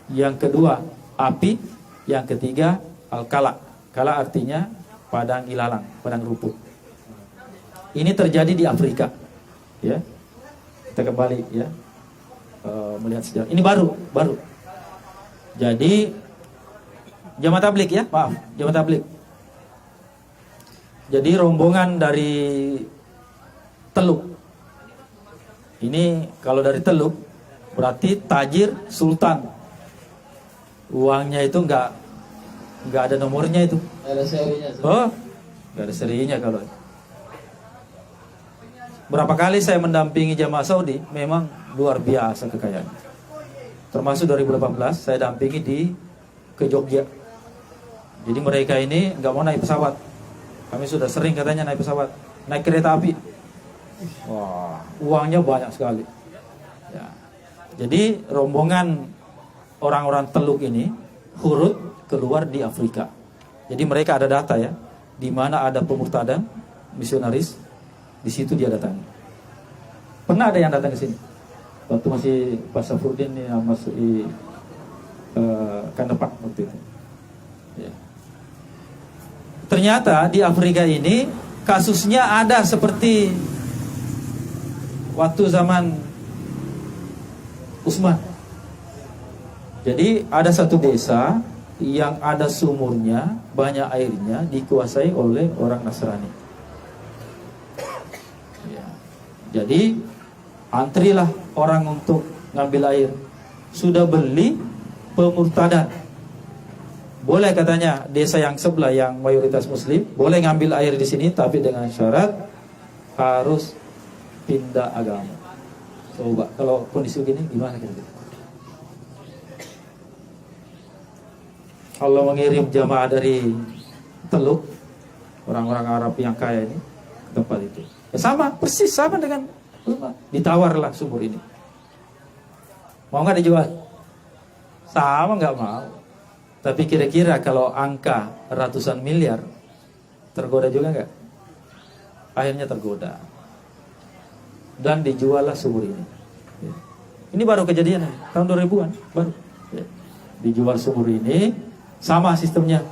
Yang kedua, api. Yang ketiga, al-kala. Kala artinya padang ilalang, padang rumput. Ini terjadi di Afrika. Ya. Kita kembali ya. Melihat sejarah. Ini baru. Jadi jamaah tabligh ya, jamaah tabligh. Jadi rombongan dari Teluk. Ini kalau dari Teluk berarti tajir sultan. Uangnya itu enggak ada nomornya itu. Ada serinya. Enggak ada serinya kalau. Berapa kali saya mendampingi jamaah Saudi, memang luar biasa kekayaan. Termasuk 2018 saya dampingi ke Jogja. Jadi mereka ini enggak mau naik pesawat. Kami sudah sering katanya naik pesawat, naik kereta api. Wah, uangnya banyak sekali. Ya. Jadi rombongan orang-orang Teluk ini huruf keluar di Afrika. Jadi mereka ada data ya, di mana ada pemurtadan, misionaris, di situ dia datang. Pernah ada yang datang ke sini. Waktu masih Pak Safruddin yang masuk di Kandepak waktu itu. Ya. Ternyata di Afrika ini kasusnya ada seperti waktu zaman Utsman. Jadi ada satu desa yang ada sumurnya, banyak airnya, dikuasai oleh orang Nasrani. Ya. Jadi antrilah orang untuk ngambil air. Sudah beli pemurtadan. Boleh katanya desa yang sebelah yang mayoritas muslim boleh ngambil air di sini, tapi dengan syarat harus pindah agama. Coba kalau kondisi begini gimana kira-kira? Allah mengirim jamaah dari Teluk, orang-orang Arab yang kaya ini ke tempat itu. Ya sama, persis sama dengan ditawarlah sumur ini. Mau nggak dijual? Sama nggak mau. Tapi kira-kira kalau angka ratusan miliar, tergoda juga nggak? Akhirnya tergoda. Dan dijuallah sumur ini. Ya. Ini baru kejadian tahun 2000-an baru. Ya. Dijual sumur ini, sama sistemnya.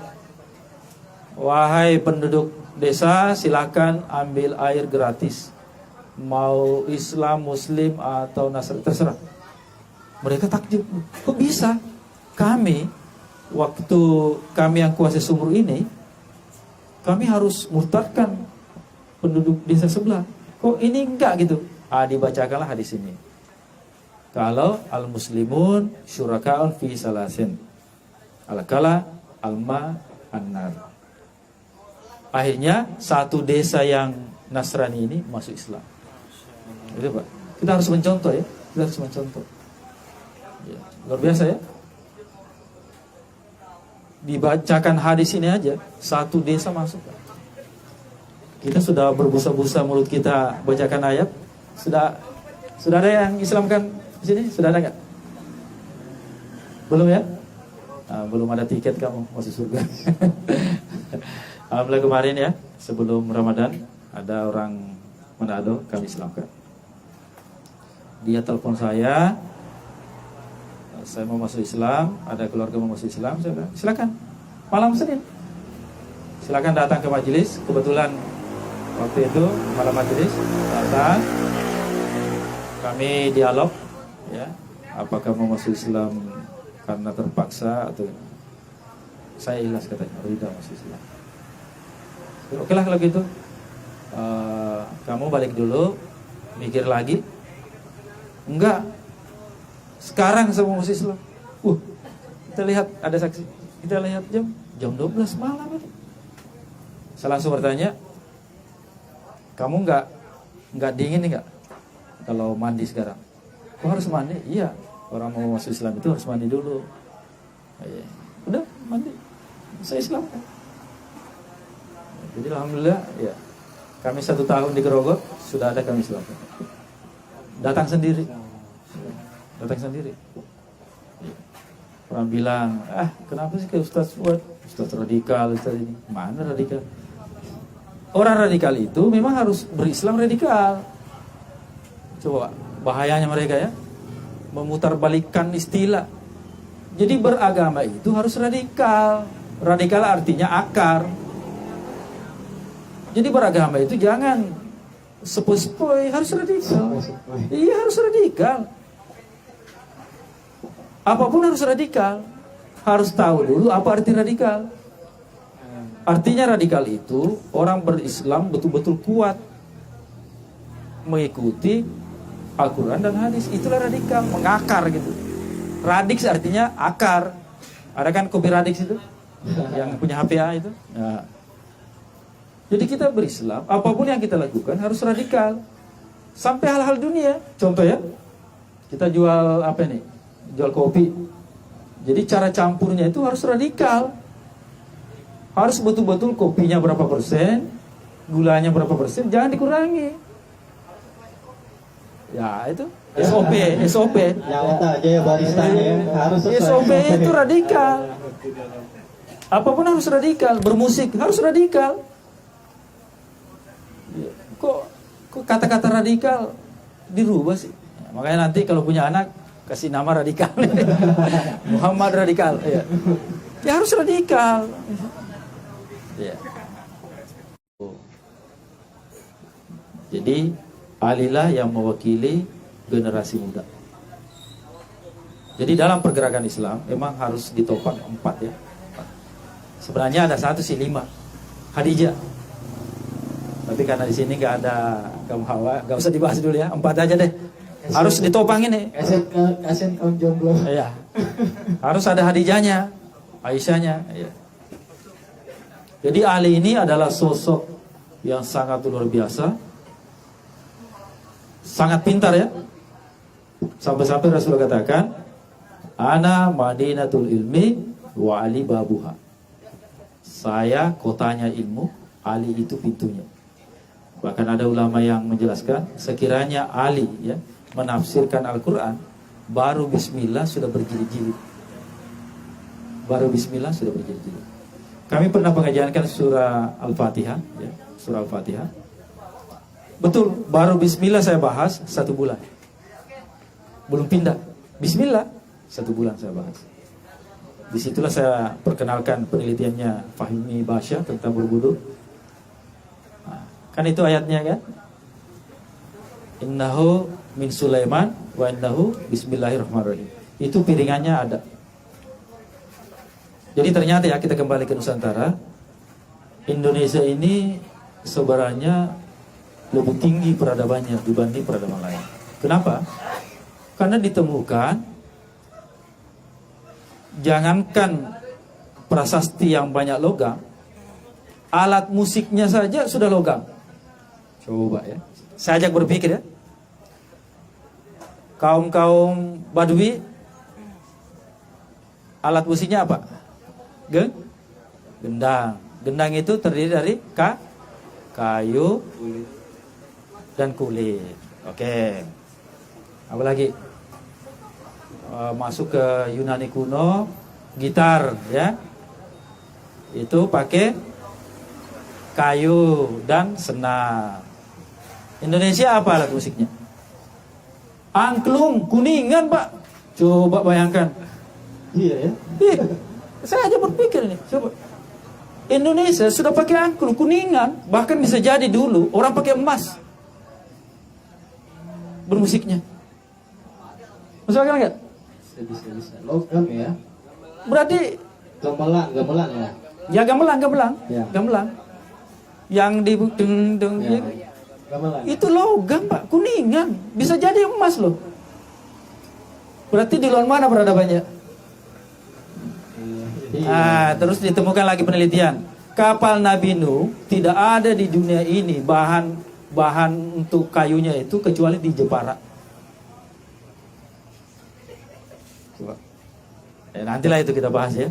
Wahai penduduk desa silakan ambil air gratis, mau Islam, Muslim atau Nasrani terserah. Mereka takjub, kok bisa? Kami waktu kami yang kuasai sumur ini, kami harus murtadkan penduduk desa sebelah. Kok ini enggak gitu? Dibacakanlah hadis ini. Kalau al-muslimun syuraka'un fi salasin. Al-kala, al-ma, an-nar. Akhirnya satu desa yang Nasrani ini masuk Islam. Gitu, Pak. Kita harus mencontoh ya. Kita harus mencontoh. Ya, luar biasa ya. Dibacakan hadis ini aja, satu desa masuk. Kita sudah berbusa-busa mulut kita bacakan ayat. Sudah ada yang Islamkan di sini? Sudah ada nggak? Belum ya? Belum ada tiket kamu masuk surga. Alhamdulillah kemarin ya, sebelum Ramadan ada orang Manado kami Islamkan. Dia telepon saya mau masuk Islam, ada keluarga mau masuk Islam, saya bilang, silakan. Malam Senin. Silakan datang ke majelis. Kebetulan waktu itu malam majelis datang. Kami dialog ya, apakah mau masuk Islam karena terpaksa atau saya ikhlas katanya, ridha masuk Islam. Oke lah kalau gitu. Kamu balik dulu, mikir lagi. Enggak. Sekarang saya mau masuk Islam. Kita lihat ada saksi. Kita lihat jam 12 malam. Saya langsung bertanya, kamu enggak dingin enggak kalau mandi sekarang? Kok harus mandi? Iya, orang mau masuk Islam itu harus mandi dulu. Udah mandi, saya Islam kan. Jadi alhamdulillah ya, kami 1 tahun di Grogol sudah ada kami Islam. Datang sendiri. Orang bilang, kenapa sih ke Ustaz Fuad? Ustaz radikal, Ustaz ini. Mana radikal? Orang radikal itu memang harus berislam radikal. Coba bahayanya mereka ya, memutarbalikkan istilah. Jadi beragama itu harus radikal. Radikal artinya akar. Jadi beragama itu jangan sepoi-sepoi, harus radikal. Iya, harus radikal. Apapun harus radikal. Harus tahu dulu apa arti radikal. Artinya radikal itu orang berislam betul-betul kuat, mengikuti Al-Quran dan hadis. Itulah radikal, mengakar gitu. Radix artinya akar. Ada kan kopi radix itu yang punya HPA itu. Nah, jadi kita berislam, apapun yang kita lakukan harus radikal. Sampai hal-hal dunia. Contoh ya, kita jual apa nih? Jual kopi. Jadi cara campurnya itu harus radikal. Harus betul-betul kopinya berapa persen, gulanya berapa persen, jangan dikurangi. Ya itu SOP. Ya udah aja ya baristanya ya. Harus SOP itu radikal. Apapun harus radikal. Bermusik harus radikal. Kok kata-kata radikal dirubah sih? Makanya nanti kalau punya anak kasih nama radikal. Muhammad radikal. Ya harus radikal. Ya. Jadi alilah yang mewakili generasi muda. Jadi dalam pergerakan Islam memang harus ditopang 4 ya. Sebenarnya ada 1 sih 5. Khadijah. Tapi karena di sini nggak ada kaum Hawa, nggak usah dibahas dulu ya. 4 aja deh. Harus ditopang ini. Kasian kaum jomblo. Iya. Harus ada Khadijahnya, Aisyahnya. Iya. Jadi Ali ini adalah sosok yang sangat luar biasa, sangat pintar ya. Sampai-sampai Rasulullah katakan, Ana Madinatul Ilmi wa Ali babuha. Saya kotanya ilmu, Ali itu pintunya. Bahkan ada ulama yang menjelaskan, sekiranya Ali ya menafsirkan Al-Quran, baru Bismillah sudah berjilid-jilid. Baru Bismillah sudah berjilid-jilid. Kami pernah mengajarkan surah Al-Fatihah ya, surah Al-Fatihah. Betul, baru Bismillah saya bahas 1 bulan. Belum pindah. Bismillah 1 bulan saya bahas. Disitulah saya perkenalkan penelitiannya Fahmi Basya tentang berwudu. Kan itu ayatnya kan? Innahu min Sulaiman wa innahu bismillahirrahmanirrahim. Itu piringannya ada. Jadi ternyata ya, kita kembali ke Nusantara, Indonesia ini sebenarnya lebih tinggi peradabannya dibanding peradaban lain. Kenapa? Karena ditemukan, jangankan prasasti yang banyak logam, alat musiknya saja sudah logam. Coba ya, saya ajak berpikir ya. Kaum-kaum Badui, alat musiknya apa? Gendang. Gendang itu terdiri dari kayu dan kulit. Oke. Apa lagi? Masuk ke Yunani kuno, gitar ya. Itu pakai kayu dan senar. Indonesia apa alat musiknya? Angklung, Kuningan, Pak. Coba bayangkan. Iya ya. Saya aja berpikir nih, coba. Indonesia sudah pakai angklung, Kuningan, bahkan bisa jadi dulu orang pakai emas bermusiknya. Masuk akal nggak? Bisa. Logam ya. Berarti Gamelan ya. ya gamelan, Ya. gamelan. Yang di deng Ya. Gamelan. itu logam, Pak, Kuningan, bisa jadi emas loh. Berarti di luar mana peradabannya? Terus ditemukan lagi penelitian. Kapal Nabi Nuh tidak ada di dunia ini bahan untuk kayunya itu kecuali di Jepara. Coba. Nantilah itu kita bahas ya.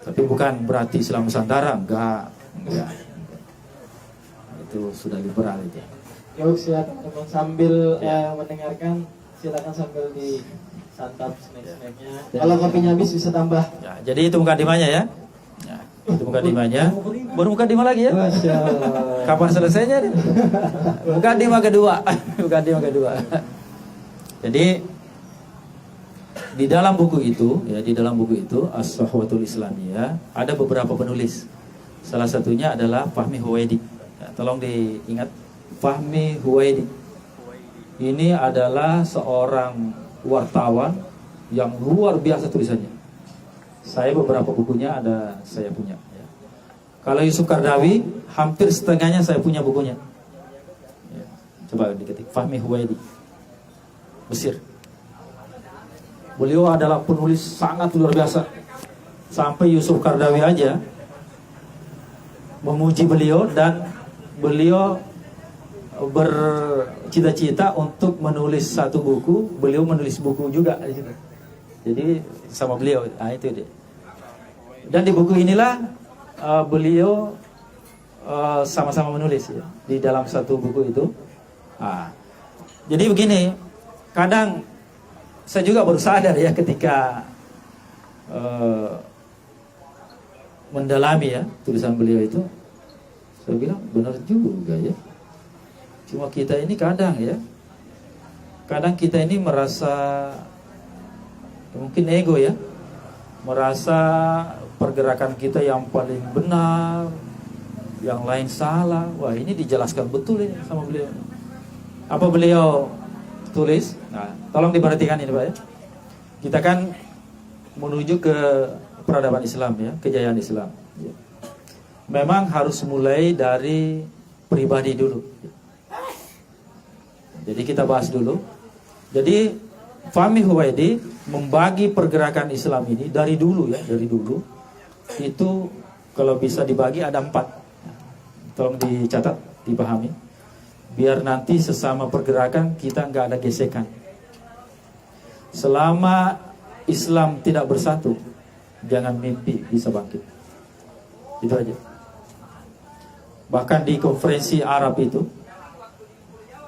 Tapi bukan berarti Islam Nusantara, enggak. Itu sudah liberal itu. Yuk silakan teman sambil mendengarkan, silakan sambil disantap snack-snacknya. Kalau kopinya habis bisa tambah. Ya, jadi itu mukadimahnya ya. Ya, itu mukadimahnya. Baru mukadimah lagi ya. Masya Allah. Kapan selesainya? Mukadimah kedua. Mukadimah kedua. Jadi di dalam buku itu, As-Sahwatul Islamiyah, ada beberapa penulis. Salah satunya adalah Fahmi Huwaidi. Ya, tolong diingat, Fahmi Huwaidi. Ini adalah seorang wartawan yang luar biasa tulisannya. Saya beberapa bukunya saya punya. Ya. Kalau Yusuf Qaradawi, hampir setengahnya saya punya bukunya. Ya. Coba diketik, Fahmi Huwaidi, Mesir. Beliau adalah penulis sangat luar biasa. Sampai Yusuf Qaradawi aja memuji beliau, dan beliau bercita-cita untuk menulis satu buku. Beliau menulis buku juga di situ. Jadi sama beliau, itu dia. Dan di buku inilah beliau sama-sama menulis ya, di dalam satu buku itu. Jadi begini, kadang saya juga baru sadar ya ketika mendalami ya tulisan beliau itu. Saya bilang benar juga ya. Cuma kita ini kadang kita ini merasa mungkin ego ya, merasa pergerakan kita yang paling benar, yang lain salah. Wah, ini dijelaskan betul ini sama beliau. Apa beliau tulis? Nah, tolong diperhatikan ini Pak ya. Kita kan menuju ke peradaban Islam ya, kejayaan Islam. Memang harus mulai dari pribadi dulu. Jadi kita bahas dulu. Jadi Fahmi Huwaidi membagi pergerakan Islam ini dari dulu ya, dari dulu. Itu kalau bisa dibagi ada 4. Tolong dicatat, dipahami. Biar nanti sesama pergerakan kita nggak ada gesekan. Selama Islam tidak bersatu, jangan mimpi bisa bangkit. Itu aja. Bahkan di konferensi Arab itu,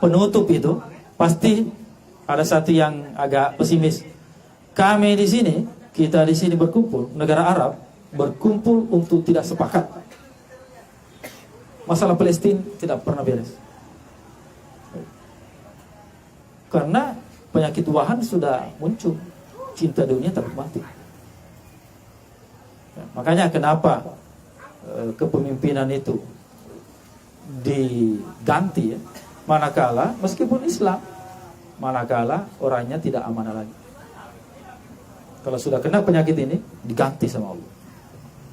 penutup itu pasti ada satu yang agak pesimis. Kami di sini, kita di sini berkumpul, negara Arab berkumpul untuk tidak sepakat. Masalah Palestina tidak pernah beres. Karena penyakit wahan sudah muncul, cinta dunia tak mati. Makanya kenapa kepemimpinan itu diganti ya. Manakala meskipun Islam, manakala orangnya tidak amanah lagi. Kalau sudah kena penyakit ini, diganti sama Allah.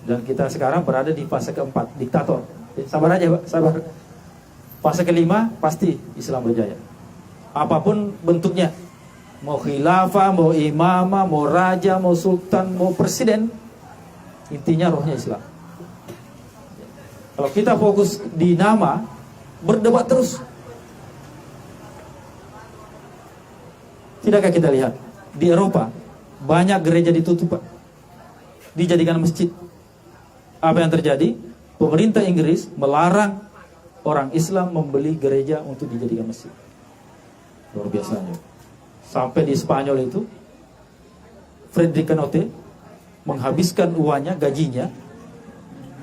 Dan kita sekarang berada di fase keempat, diktator. Sabar aja Pak, sabar. Fase kelima, pasti Islam berjaya. Apapun bentuknya. Mau khilafah, mau imamah, mau raja, mau sultan, mau presiden. Intinya rohnya Islam. Kalau kita fokus di nama, berdebat terus. Tidakkah kita lihat di Eropa banyak gereja ditutup, Pak, dijadikan masjid. Apa yang terjadi? Pemerintah Inggris melarang orang Islam membeli gereja untuk dijadikan masjid. Luar biasanya. Sampai di Spanyol itu Frederick Canote menghabiskan uangnya, gajinya,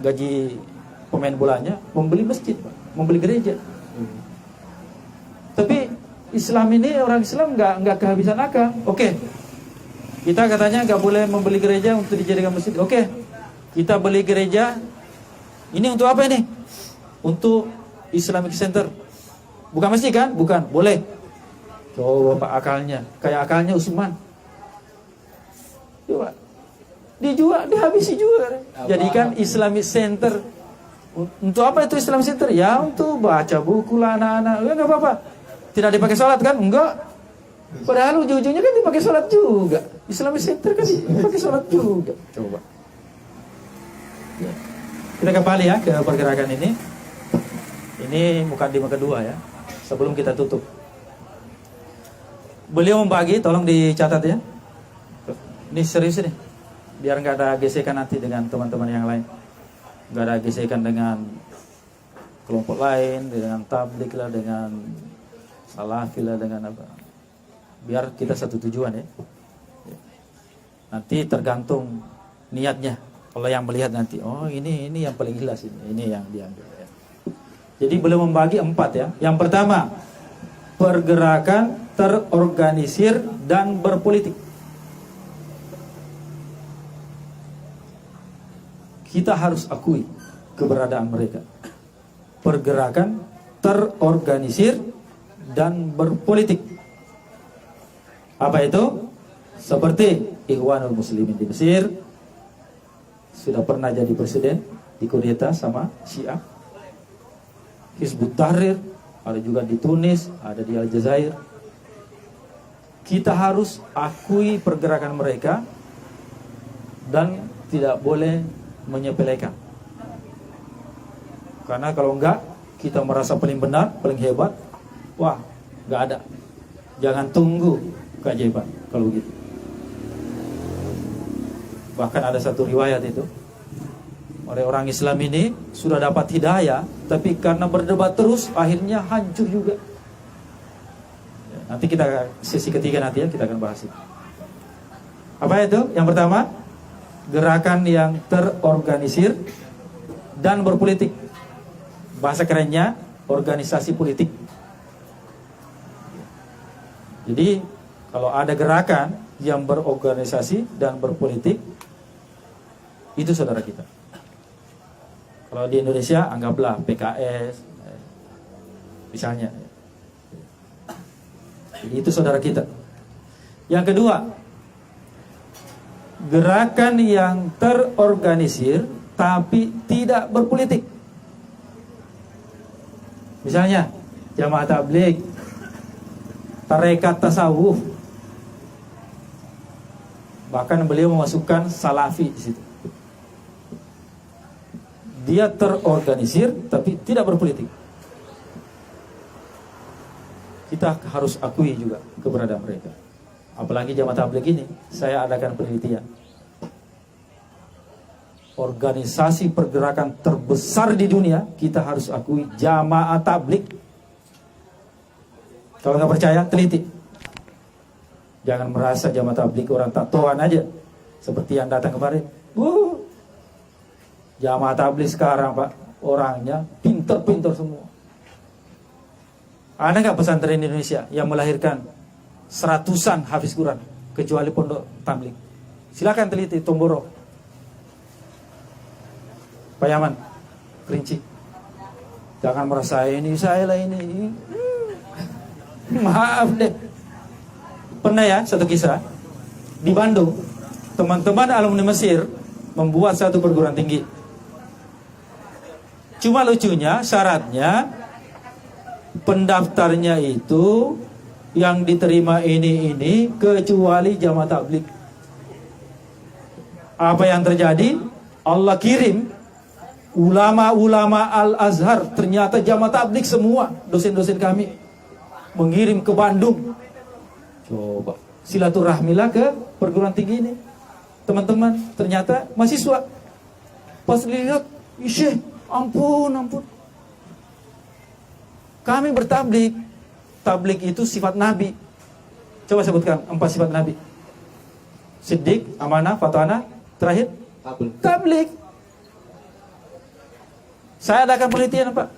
gaji pemain bolanya, membeli masjid, Pak, membeli gereja. Tapi Islam ini, orang Islam nggak kehabisan akal. Oke, kita katanya nggak boleh membeli gereja untuk dijadikan masjid. Oke, kita beli gereja. Ini untuk apa ini? Untuk Islamic Center. Bukan masjid kan? Bukan. Boleh. Coba Pak akalnya, kayak akalnya Utsman. Coba dijual, dihabisi juga. Jadikan Islamic Center. Untuk apa itu Islamic Center? Ya untuk baca buku lah anak-anak. Enggak apa-apa. Tidak dipakai sholat kan? Enggak. Padahal ujung-ujungnya kan dipakai sholat juga. Islamic Center kan dipakai sholat juga. Coba. Ya. Kita kembali ya ke pergerakan ini. Ini mukadimah kedua ya. Sebelum kita tutup. Beliau membagi, tolong dicatat ya. Ini serius nih. Biar nggak ada gesekan nanti dengan teman-teman yang lain. Nggak ada gesekan dengan kelompok lain, dengan tablik lah, dengan salafi lah, dengan apa. Biar kita satu tujuan ya. Nanti tergantung niatnya. Kalau yang melihat nanti, oh ini yang paling ikhlas ini yang diambil ya. Jadi beliau membagi 4 ya. Yang pertama, pergerakan terorganisir dan berpolitik. Kita harus akui keberadaan mereka. Pergerakan terorganisir dan berpolitik. Apa itu? Seperti Ikhwanul Muslimin di Mesir, sudah pernah jadi presiden, dikudeta sama Syiah. Hizbut Tahrir, ada juga di Tunis, ada di Aljazair. Kita harus akui pergerakan mereka dan tidak boleh menyepelekan. Karena kalau enggak, kita merasa paling benar, paling hebat. Wah, enggak ada. Jangan tunggu keajaiban kalau begitu. Bahkan ada satu riwayat itu, orang Islam ini sudah dapat hidayah, tapi karena berdebat terus, akhirnya hancur juga. Nanti kita sesi ketiga nanti ya, kita akan bahas itu. Apa itu? Yang pertama, gerakan yang terorganisir dan berpolitik. Bahasa kerennya, organisasi politik. Jadi, kalau ada gerakan yang berorganisasi dan berpolitik, itu saudara kita. Kalau di Indonesia, anggaplah PKS, misalnya. Jadi itu saudara kita. Yang kedua, gerakan yang terorganisir tapi tidak berpolitik. Misalnya, Jamaah Tabligh, tarekat tasawuf. Bahkan beliau memasukkan salafi di situ. Dia terorganisir tapi tidak berpolitik. Kita harus akui juga keberadaan mereka. Apalagi Jamaah Tabligh ini, saya adakan penelitian. Organisasi pergerakan terbesar di dunia, kita harus akui Jamaah Tabligh. Kalau nggak percaya, teliti. Jangan merasa Jamaah Tabligh orang tatoan aja, seperti yang datang kemarin. Jamaah Tabligh sekarang Pak, orangnya pinter-pinter semua. Ada nggak pesantren di Indonesia yang melahirkan seratusan hafiz Quran kecuali Pondok Tabligh? Silakan teliti Tomboro, Payaman, Kerinci. Jangan merasa ini saya lah ini. Maaf deh. Pernah ya satu kisah di Bandung, teman-teman alumni Mesir membuat satu perguruan tinggi. Cuma lucunya syaratnya pendaftarnya itu yang diterima ini kecuali jamaah tabligh. Apa yang terjadi? Allah kirim ulama-ulama Al-Azhar, ternyata jamaah tabligh semua, dosen-dosen kami mengirim ke Bandung. Coba silaturahmilah ke perguruan tinggi ini. Teman-teman, ternyata mahasiswa. Pas lihat, Syekh, ampun. Kami bertablik. Tablik itu sifat Nabi. Coba sebutkan 4 sifat Nabi. Siddiq, amanah, fatana, terakhir tablik. Saya adakan penelitian, Pak.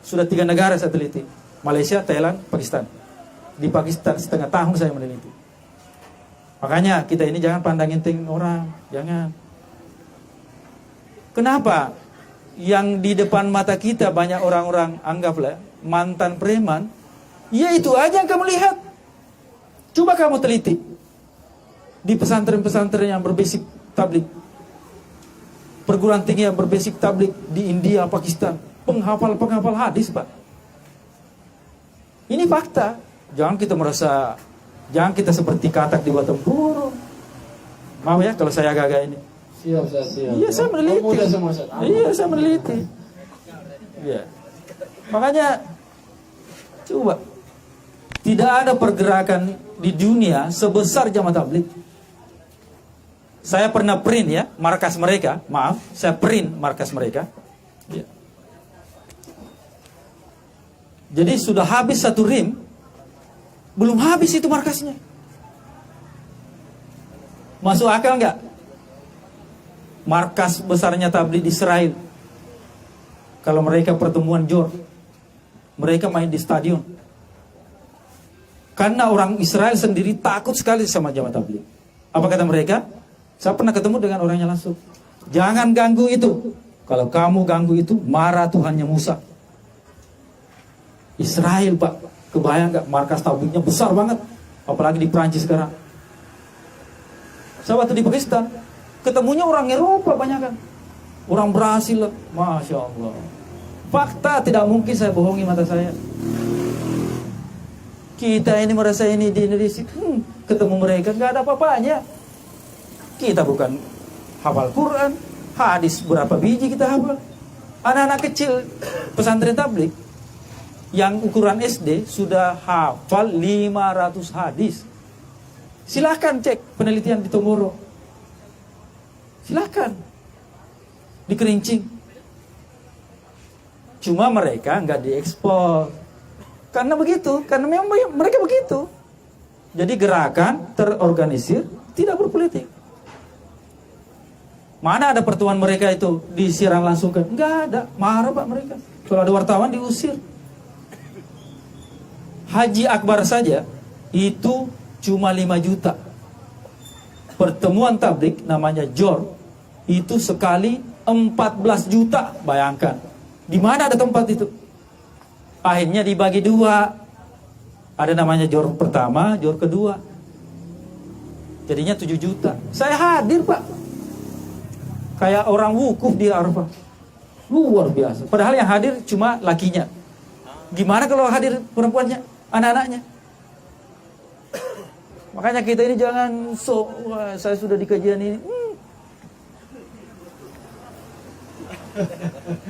Sudah 3 negara saya teliti. Malaysia, Thailand, Pakistan. Di Pakistan setengah tahun saya meneliti. Makanya kita ini jangan pandang enteng orang, jangan. Kenapa? Yang di depan mata kita banyak orang-orang, anggaplah mantan preman, ya itu aja yang kamu lihat. Coba kamu teliti di pesantren-pesantren yang berbasic tabligh, perguruan tinggi yang berbasic tabligh di India, Pakistan, penghafal hadis, Pak. Ini fakta. Jangan kita seperti katak di bawah tempurung. Mau ya kalau saya agak-agak ini. Siap. Iya, saya meneliti. Mudah semua, Ustaz. Iya, saya meneliti. Iya. Makanya coba, tidak ada pergerakan di dunia sebesar jamaah tabligh. Saya pernah print ya markas mereka. Maaf, saya print markas mereka. Ya. Jadi sudah habis 1 rim, belum habis itu markasnya. Masuk akal nggak? Markas besarnya tabligh di Israel. Kalau mereka pertemuan jor, mereka main di stadion. Karena orang Israel sendiri takut sekali sama jamaah tabligh. Apa kata mereka? Saya pernah ketemu dengan orangnya langsung. Jangan ganggu itu. Kalau kamu ganggu itu, marah Tuhannya Musa. Israel, Pak. Kebayang gak markas tablighnya besar banget, apalagi di Prancis sekarang. Saya waktu di Pakistan, ketemunya orang Eropa banyak kan, orang Brasil, Masya Allah. Fakta, tidak mungkin saya bohongi mata saya. Kita ini merasa ini di Indonesia, ketemu mereka nggak ada apa-apanya. Kita bukan hafal Quran, hadis berapa biji kita hafal. Anak-anak kecil pesantren tabligh yang ukuran SD sudah hafal 500 hadis. Silahkan cek penelitian di Tomoro. Silahkan di Kerincing. Cuma mereka nggak diekspor. Karena begitu, karena memang mereka begitu. Jadi gerakan terorganisir, tidak berpolitik. Mana ada pertemuan mereka itu disiaran langsung kan? Nggak ada, marah Pak mereka. Kalau ada wartawan diusir. Haji Akbar saja itu cuma 5 juta. Pertemuan tabligh namanya JOR itu sekali 14 juta. Bayangkan. Di mana ada tempat itu? Akhirnya dibagi 2. Ada namanya JOR pertama, JOR kedua. Jadinya 7 juta. Saya hadir, Pak. Kayak orang wukuf di Arafah. Luar biasa. Padahal yang hadir cuma lakinya. Gimana kalau hadir perempuannya? Anak-anaknya. Makanya kita ini jangan wah, saya sudah di kajian ini.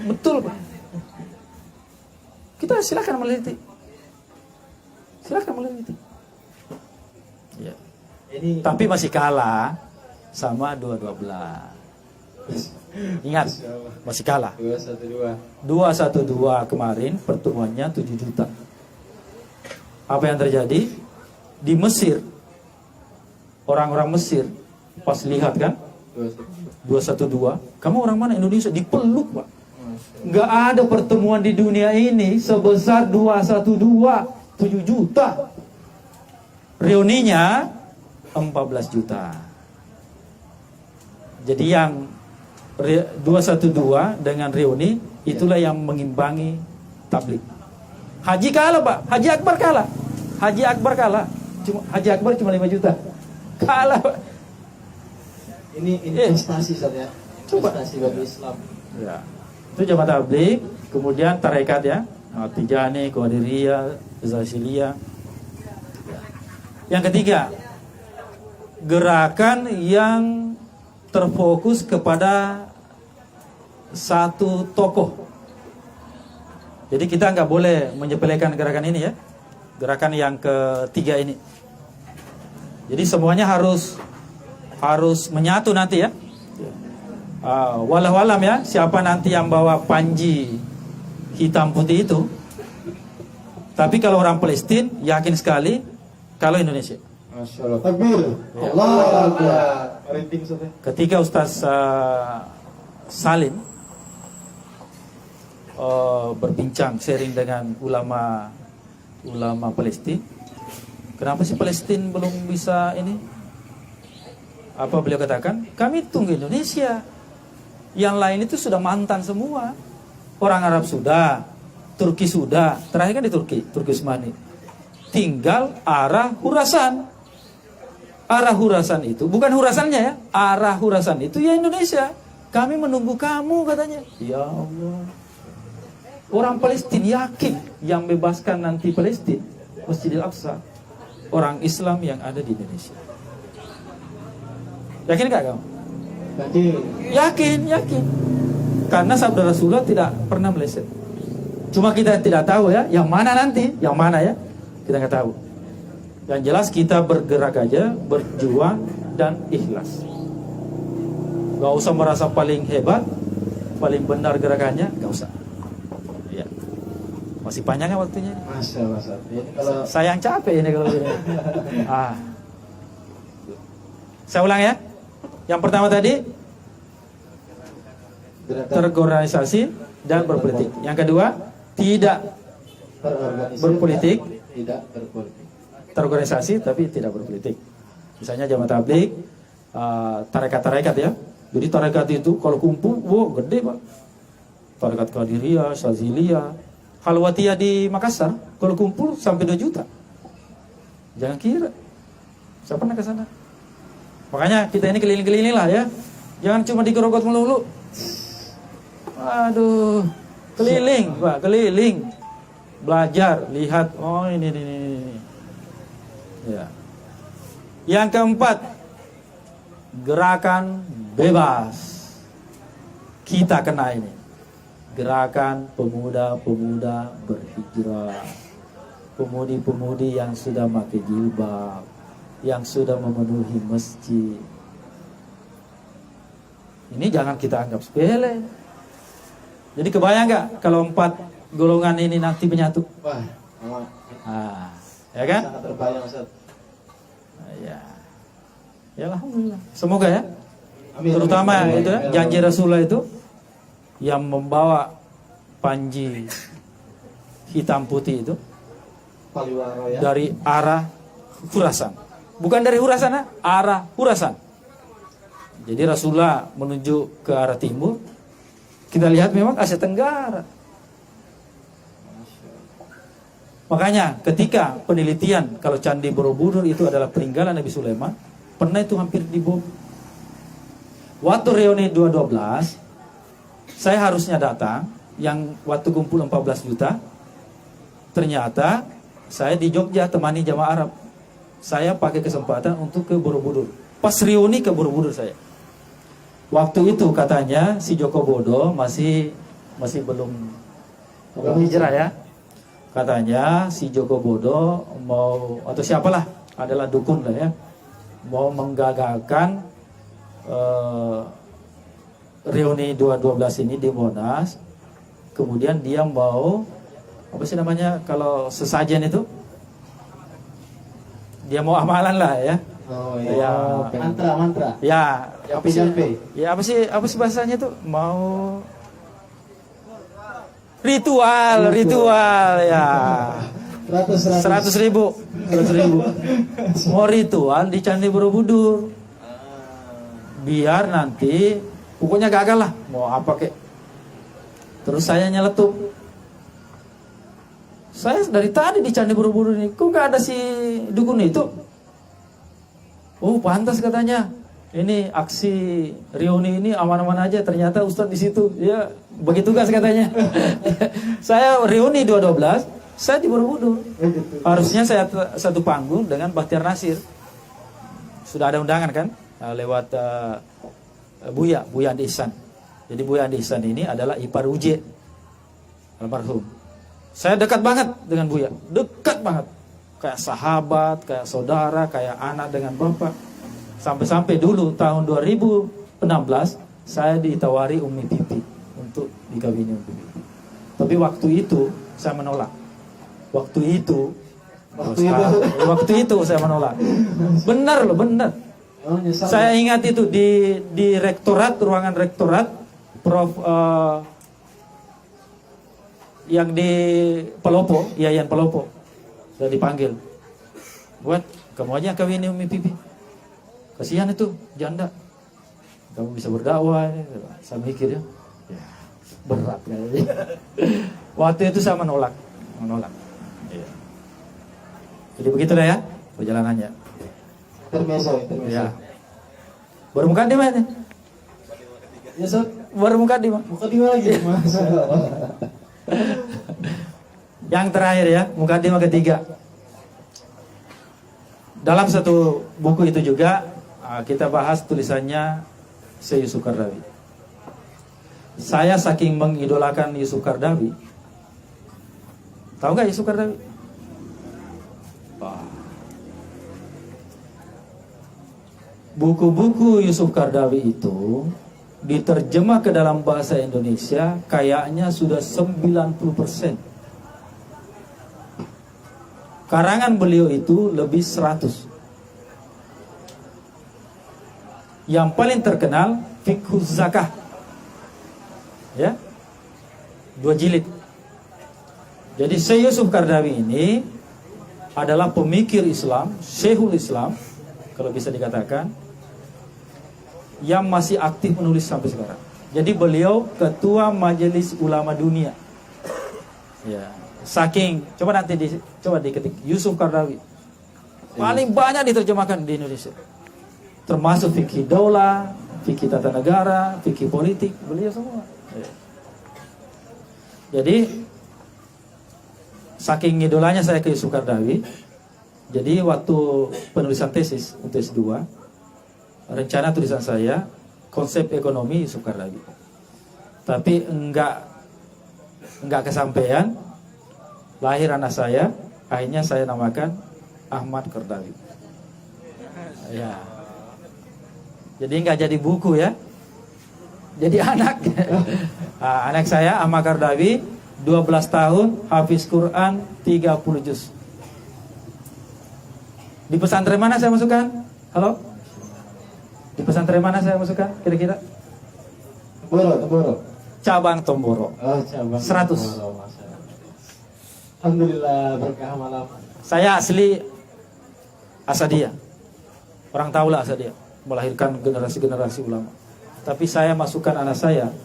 Betul, Pak. Kita silakan meneliti. Ya. Tapi masih kalah sama 212. Ingat, masih kalah. 212 kemarin pertemuannya 7 juta. Apa yang terjadi di Mesir? Orang-orang Mesir pas lihat kan 212, kamu orang mana? Indonesia, dipeluk, Pak. Nggak ada pertemuan di dunia ini sebesar 212, 7 juta. Reuninya 14 juta. Jadi yang 212 dengan reuni itulah yang mengimbangi tablik. Haji kalah Pak, Haji Akbar kalah. Haji Akbar kalah. Haji Akbar cuma 5 juta. Kalah Pak. Ini investasi saja. Coba. Investasi bagi Islam. Ya. Itu jamaah tablik, kemudian tarekat ya. Tijani, Qadiriyah, Zaziliyah. Yang ketiga, gerakan yang terfokus kepada satu tokoh. Jadi kita nggak boleh menyepelekan gerakan ini ya. Gerakan yang ketiga ini. Jadi semuanya harus menyatu nanti ya. Walau alam ya, siapa nanti yang bawa panji hitam putih itu. Tapi kalau orang Palestina yakin sekali kalau Indonesia. Masya Allah. Takbir. Allah Akbar. Rating saja. Ketika Ustaz Salim berbincang sharing dengan ulama Palestina, kenapa sih Palestina belum bisa ini? Apa beliau katakan? Kami tunggu Indonesia. Yang lain itu sudah mantan semua. Orang Arab sudah, Turki sudah. Terakhir kan di Turki Utsmani. Tinggal arah Khurasan. Arah Khurasan itu, bukan Khurasannya ya, arah Khurasan itu ya Indonesia. Kami menunggu kamu katanya. Ya Allah. Orang Palestina yakin yang bebaskan nanti Palestina, Masjidil Aqsa, orang Islam yang ada di Indonesia. Yakin gak kamu? Yakin. Karena sabda Rasulullah tidak pernah meleset. Cuma kita tidak tahu ya, yang mana nanti, yang mana ya, kita nggak tahu. Yang jelas kita bergerak aja, berjuang dan ikhlas. Gak usah merasa paling hebat, paling benar gerakannya, gak usah. Ya. Masih panjang kan waktunya? Masya Allah. Ini kalau Sayang capek ini kalau gini. Saya ulang ya. Yang pertama tadi terorganisasi dan berpolitik. Yang kedua tidak berpolitik, tidak berpolitik. terorganisasi tapi tidak berpolitik. Misalnya jamaah tabligh, tarekat-tarekat ya. Jadi tarekat itu kalau kumpul, wow gede Pak. Tarekat Qadiriyah, Syaziliyah, Khalwatiyah di Makassar, kalau kumpul sampai 2 juta. Jangan kira. Saya pernah ke sana. Makanya kita ini keliling-keliling lah ya. Jangan cuma digerogot melulu. Aduh, keliling Pak, keliling. Belajar, lihat, oh ini. Ya. Yang keempat, gerakan bebas. Kita kena ini. Gerakan pemuda-pemuda berhijrah. Pemudi-pemudi yang sudah pakai jilbab, yang sudah memenuhi masjid. Ini jangan kita anggap sepele. Jadi kebayang gak kalau 4 golongan ini nanti menyatu? Wah, Ya kan? sangat terbayang Ustaz. Ya. Ya alhamdulillah. Semoga ya. Amin. Terutama Amin. itu ya, janji Rasulullah itu yang membawa panji hitam putih itu Paliwaro ya. dari arah Khurasan. Bukan dari Khurasan, arah Khurasan. Jadi Rasulullah menuju ke arah timur. Kita lihat memang Asia Tenggara. Makanya ketika penelitian kalau Candi Borobudur itu adalah peninggalan Nabi Sulaiman, pernah itu hampir dibom. Waktu reuni 212, saya harusnya datang, yang waktu kumpul 14 juta. Ternyata saya di Jogja temani jamaah Arab. Saya pakai kesempatan untuk ke Borobudur. Pas reuni ke Borobudur saya. Waktu itu katanya si Joko Bodo masih belum hijrah ya. Katanya si Joko Bodo mau, atau siapalah, adalah dukun lah ya, mau menggagalkan reuni 212 ini di Monas. Kemudian dia mau, apa sih namanya kalau sesajen itu, dia mau amalan lah ya. Oh Ya. Mantra. Ya, apa sih? Jampi. Ya apa sih bahasanya tuh? Mau ritual ya. 100 ribu. Mau ritual di Candi Borobudur. Biar nanti pokoknya gagal lah. Mau apa kek. Terus saya nyeletuk. saya dari tadi di Candi Borobudur ini, kok nggak ada si dukun itu? Oh, pantas katanya. Ini aksi reuni ini aman-aman aja, ternyata Ustadz di situ. Ya, bagi tugas katanya. Saya reuni 212, saya di Borobudur. Harusnya saya satu panggung dengan Bahtiar Nasir. Sudah ada undangan kan? Lewat Buya Andi Ihsan. Jadi Buya Andi Ihsan ini adalah ipar Uje almarhum. Saya dekat banget dengan Buya, dekat banget. Kayak sahabat, kayak saudara, kayak anak dengan bapak. Sampai-sampai dulu tahun 2016 saya ditawari Umi Pipi untuk dikawini Umi Pipi. Tapi waktu itu saya menolak. Waktu itu saya menolak. Benar loh, benar. Saya ingat itu di rektorat, ruangan rektorat, Prof yang di Pelopo, Yayan Pelopo, sudah dipanggil. Buat kamu aja kawin Umi Pipi. Kasihan itu janda. Kamu bisa berdakwah. Saya mikir ya, berat kayaknya. Waktu itu saya menolak. Iya. Jadi begitu dah ya perjalanannya. Termeso. Ya. Baru mukadimah ini. Ya, Sob. Baru mukadimah. Mukadimah lagi. Yang terakhir ya, mukadimah ketiga. Dalam satu buku itu juga kita bahas tulisannya Syekh Yusuf Qaradawi. Saya saking mengidolakan Yusuf Qaradawi. Tahu nggak Yusuf Qaradawi? Buku-buku Yusuf Qaradawi itu diterjemah ke dalam bahasa Indonesia kayaknya sudah 90%. Karangan beliau itu lebih 100. Yang paling terkenal Fiqhuz Zakah. Ya. 2 jilid. Jadi Syekh Yusuf Qaradawi ini adalah pemikir Islam, Syekhul Islam kalau bisa dikatakan, yang masih aktif menulis sampai sekarang. Jadi beliau ketua Majelis Ulama Dunia. Ya, saking coba diketik Yusuf Qaradawi. Paling banyak diterjemahkan di Indonesia. Termasuk fikih daulah, fikih tata negara, fikih politik, beliau semua. Ya. Jadi saking idolanya saya ke Yusuf Qaradawi. Jadi waktu penulisan tesis untuk S2, rencana tulisan saya konsep ekonomi Yusuf Qaradawi. Tapi enggak kesampaian. Lahir anak saya, akhirnya saya namakan Ahmad Qaradawi. Ya. Jadi enggak jadi buku ya. Jadi anak. Anak saya Ahmad Qaradawi 12 tahun, hafiz Quran 30 juz. Di pesantren mana saya masukkan? Halo? Di pesantren mana saya masukkan kira-kira? Tomboro. Cabang Tomboro. Oh, cabang 100. Tomboro, alhamdulillah, berkah malam. Saya asli Asadiyah. Orang tahu lah Asadiyah, melahirkan generasi-generasi ulama. Tapi saya masukkan anak saya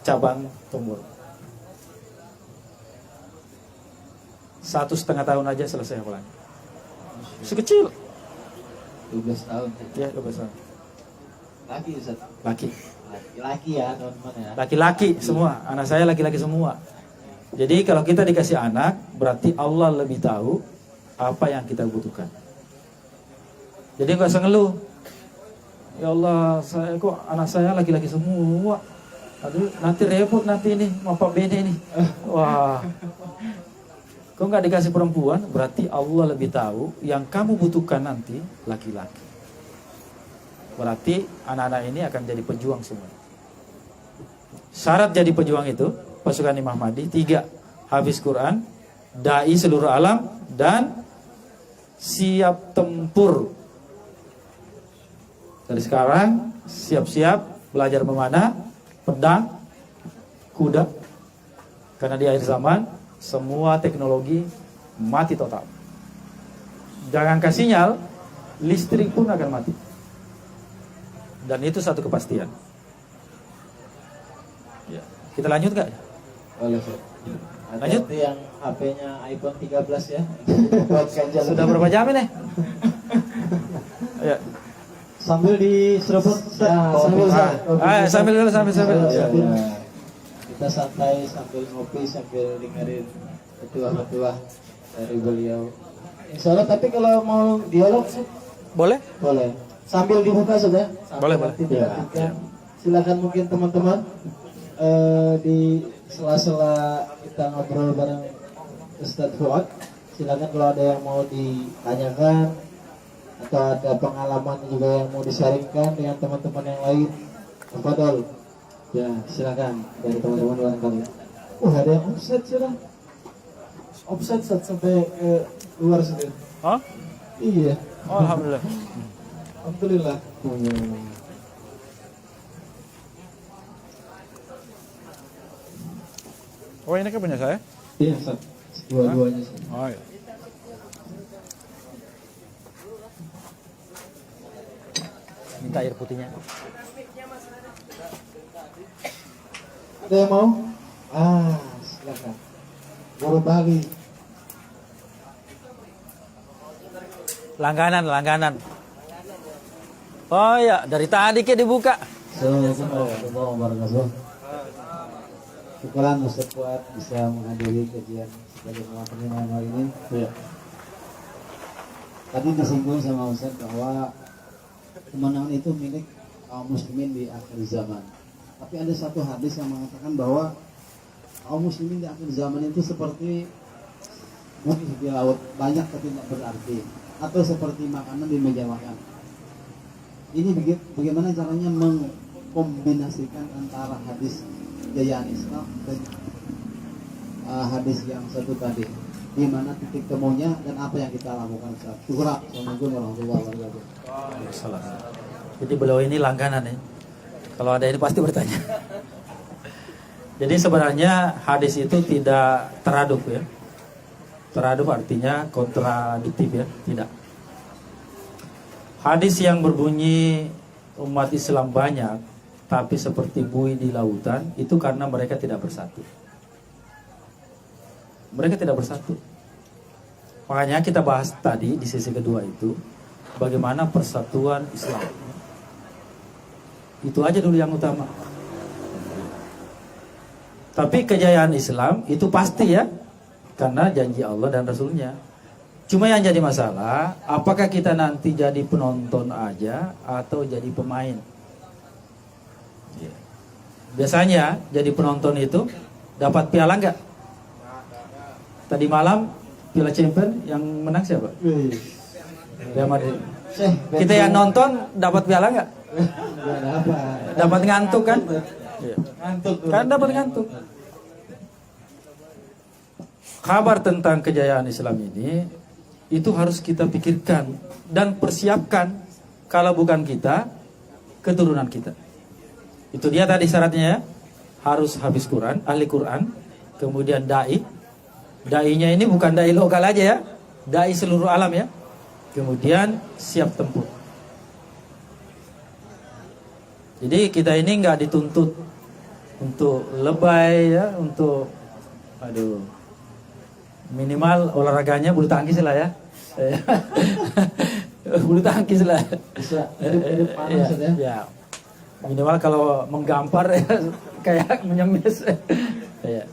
cabang Tomboro. 1,5 tahun aja selesai hafalannya. Sekecil. 12 tahun. Ya, 12 tahun. Laki, Ustaz. Laki. Laki ya, teman-teman ya. Laki-laki semua. Anak saya laki-laki semua. Jadi kalau kita dikasih anak, berarti Allah lebih tahu apa yang kita butuhkan. Jadi nggak usah ngeluh. Ya Allah, anak saya laki-laki semua. Aduh, nanti repot nanti ini, Bapak Bene ini. Wah. Kau nggak dikasih perempuan, berarti Allah lebih tahu yang kamu butuhkan nanti laki-laki. Berarti anak-anak ini akan jadi pejuang semua. Syarat jadi pejuang itu pasukan Imam Mahdi 3, hafiz Quran, dai seluruh alam, dan siap tempur. Dari sekarang siap-siap belajar memanah, pedang, kuda. Karena di akhir zaman semua teknologi mati total. Jangan kasih sinyal, listrik pun akan mati. Dan itu satu kepastian. Ya. Kita lanjut gak? Boleh, Ustaz. Lanjut. Hati-hati yang HP-nya iPhone 13 ya. Buat ganjal. Sudah berapa jam ini? Ayo. Sambil diseruput Ustaz. Ya, sambil Sambil dulu, sambil. Ya. Kita santai sambil ngopi sambil dengerin petuah-petuah dari beliau. Insya Allah, tapi kalau mau dialog sih Boleh? boleh. Sambil dibuka sudah. Boleh, boleh. Ya. Silakan mungkin teman-teman di sela-sela kita ngobrol bareng Ustadz Fuad. Silakan kalau ada yang mau ditanyakan atau ada pengalaman juga yang mau disaringkan dengan teman-teman yang lain. Tafadhol. Ya, silakan dari teman-teman barangkali. Ada yang offset sudah. Offset sampai ke luar sudah. Oh? Iya. Oh, alhamdulillah. Alhamdulillah. Oh, ini kan punya saya? Iya, Ustaz. Dua-duanya sih. Oh, iya. Minta air putihnya. Ada yang mau? Silakan. Baru Bali. Langganan. Oh ya, dari tadi ke dibuka. Assalamualaikum warahmatullahi wabarakatuh. Syukuran Ustaz Fuad bisa menghadiri kajian sebagai penerimaan hari ini. Iya. Tadi disinggung sama Ustaz bahwa kemenangan itu milik kaum muslimin di akhir zaman. Tapi ada satu hadis yang mengatakan bahwa kaum muslimin di akhir zaman itu seperti bukit di laut, banyak tapi tidak berarti, atau seperti makanan di meja makan. Ini bagaimana caranya mengkombinasikan antara hadis kejayaan Islam dan hadis yang satu tadi, di mana titik temunya dan apa yang kita lakukan saat syukur. Assalamualaikum warahmatullahi wabarakatuh. Jadi beliau ini langganan ya. Kalau ada ini pasti bertanya. Jadi sebenarnya hadis itu tidak teraduk ya. Teraduk artinya kontradiktif ya, tidak. Hadis yang berbunyi umat Islam banyak tapi seperti buih di lautan, itu karena mereka tidak bersatu. Mereka tidak bersatu. Makanya kita bahas tadi di sesi kedua itu bagaimana persatuan Islam. Itu aja dulu yang utama. Tapi kejayaan Islam itu pasti ya, karena janji Allah dan Rasulnya. Cuma yang jadi masalah, apakah kita nanti jadi penonton aja atau jadi pemain? Biasanya jadi penonton itu dapat piala enggak? Tadi malam Piala Champion yang menang siapa? Real Madrid. Kita yang nonton dapat piala enggak? Dapat ngantuk kan? Ngantuk. Kan dapat ngantuk. Kabar tentang kejayaan Islam ini itu harus kita pikirkan dan persiapkan. Kalau bukan kita, keturunan kita. Itu dia tadi syaratnya ya. Harus habis Quran, ahli Quran, kemudian dai. Dai-nya ini bukan dai lokal aja ya, dai seluruh alam ya. Kemudian siap tempur. Jadi kita ini nggak dituntut untuk lebay ya, untuk minimal olahraganya bulu tangkis lah ya. Bulu tangkis lah. Bisa hidup panas ya. Ya. Minimal kalau menggampar ya, kayak menyemes. Ya.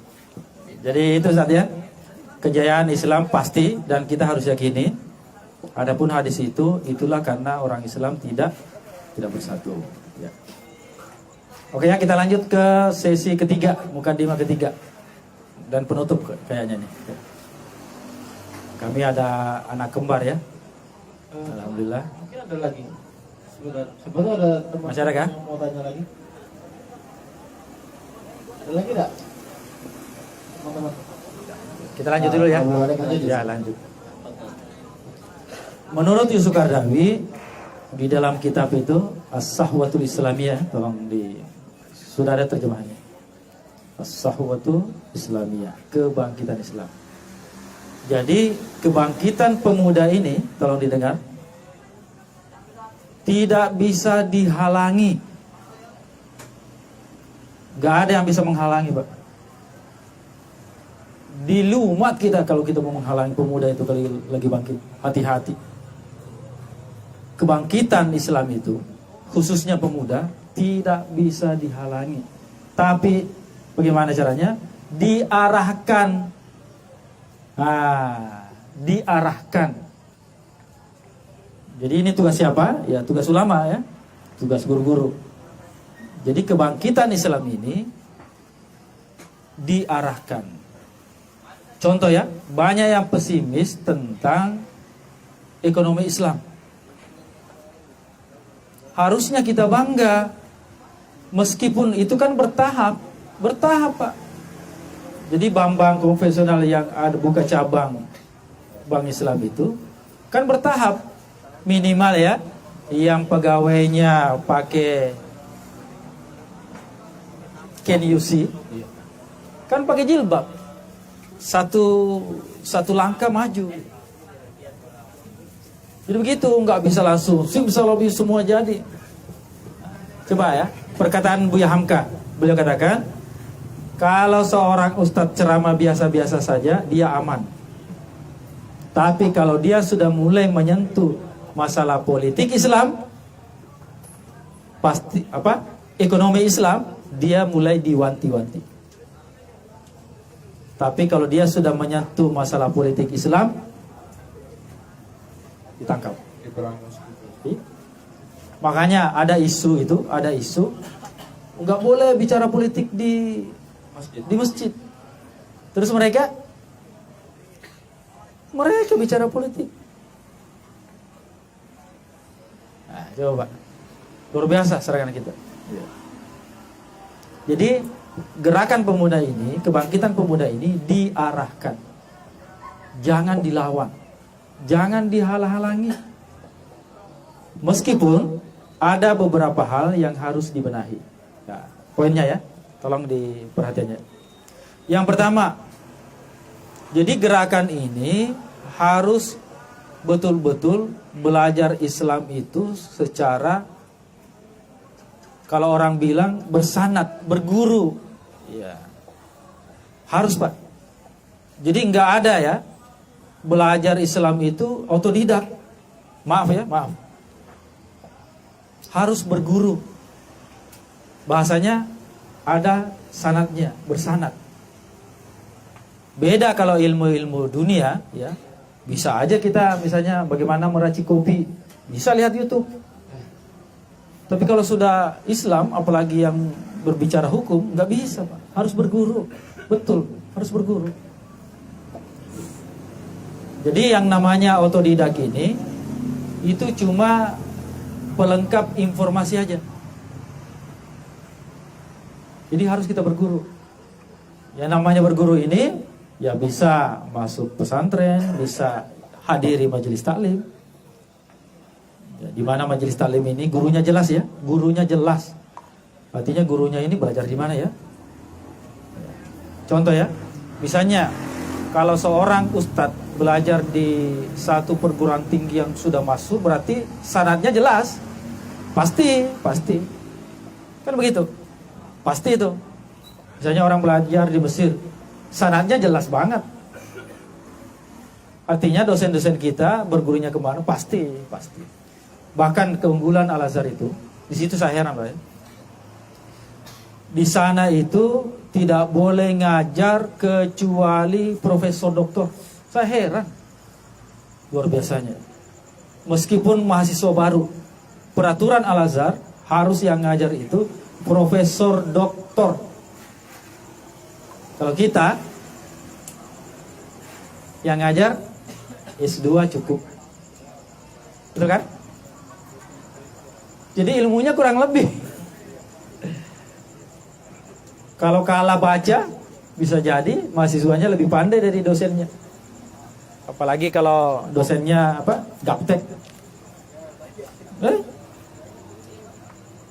Jadi itu saatnya kejayaan Islam pasti dan kita harus yakini. Adapun hadis itu itulah karena orang Islam tidak bersatu. Ya. Oke ya, kita lanjut ke sesi ketiga, mukadimah ketiga dan penutup kayaknya nih. Kami ada anak kembar ya. Alhamdulillah. Mungkin ada lagi. Sebentar ada teman Masih ada kah? yang mau tanya lagi. Ada lagi enggak? Teman-teman. Kita lanjut dulu ya. Ya, lanjut. Menurut Yusuf Qaradawi di dalam kitab itu As-Sahwatul Islamiyah, tolong sudah ada terjemahannya. As-Sahwatul Islamiyah, kebangkitan Islam. Jadi kebangkitan pemuda ini, tolong didengar, tidak bisa dihalangi. Gak ada yang bisa menghalangi, Pak. Dilumat kita kalau kita mau menghalangi pemuda itu kali lagi bangkit. Hati-hati. Kebangkitan Islam itu, khususnya pemuda, tidak bisa dihalangi. Tapi bagaimana caranya? Diarahkan. Diarahkan. Jadi ini tugas siapa? Ya tugas ulama ya. Tugas guru-guru. Jadi kebangkitan Islam ini diarahkan. Contoh ya, banyak yang pesimis tentang ekonomi Islam. Harusnya kita bangga, meskipun itu kan bertahap Pak. Jadi bank-bank konvensional yang ada buka cabang bank Islam itu kan bertahap, minimal ya, yang pegawainya pakai can you see, kan pakai jilbab, satu langkah maju. Jadi begitu, nggak bisa langsung bisa lobby semua jadi. Coba ya, perkataan Buya Hamka, beliau katakan, kalau seorang ustadz ceramah biasa-biasa saja, dia aman. Tapi kalau dia sudah mulai menyentuh masalah politik Islam, pasti ekonomi Islam, dia mulai diwanti-wanti. Tapi kalau dia sudah menyentuh masalah politik Islam, ditangkap. Makanya ada isu nggak boleh bicara politik di masjid. Terus mereka bicara politik. Nah, coba luar biasa serangan kita. Jadi gerakan pemuda ini, kebangkitan pemuda ini diarahkan, jangan dilawan, jangan dihalang-halangi. Meskipun ada beberapa hal yang harus dibenahi. Nah, poinnya ya, tolong diperhatikannya. Yang pertama, jadi gerakan ini harus betul-betul belajar Islam itu secara, kalau orang bilang bersanad, berguru. Ya. Harus Pak. Jadi nggak ada ya, belajar Islam itu otodidak. Maaf. Harus berguru. Bahasanya ada sanadnya, bersanad. Beda kalau ilmu-ilmu dunia ya. Bisa aja kita misalnya bagaimana meracik kopi, bisa lihat YouTube. Tapi kalau sudah Islam, apalagi yang berbicara hukum, nggak bisa Pak. Harus berguru. Betul, harus berguru. Jadi yang namanya otodidak ini itu cuma pelengkap informasi aja. Jadi harus kita berguru. Yang namanya berguru ini ya bisa masuk pesantren, bisa hadiri majelis taklim. Ya, di mana majelis taklim ini gurunya jelas ya, gurunya jelas. Artinya gurunya ini belajar di mana ya? Contoh ya, misalnya kalau seorang ustadz belajar di satu perguruan tinggi yang sudah masuk, berarti sanadnya jelas. Pasti. Kan begitu. Pasti itu. Misalnya orang belajar di Mesir, sanadnya jelas banget. Artinya dosen-dosen kita bergurunya kemana? Pasti. Bahkan keunggulan Al-Azhar itu, di situ saya heran Pak ya. Di sana itu tidak boleh ngajar kecuali profesor doktor. Saya heran. Luar biasanya. Meskipun mahasiswa baru, peraturan Al-Azhar harus yang ngajar itu profesor doktor. Kalau kita yang ngajar S2 cukup. Betul kan? Jadi ilmunya kurang lebih. Kalau kalah baca, bisa jadi mahasiswanya lebih pandai dari dosennya. Apalagi kalau dosennya gaptek.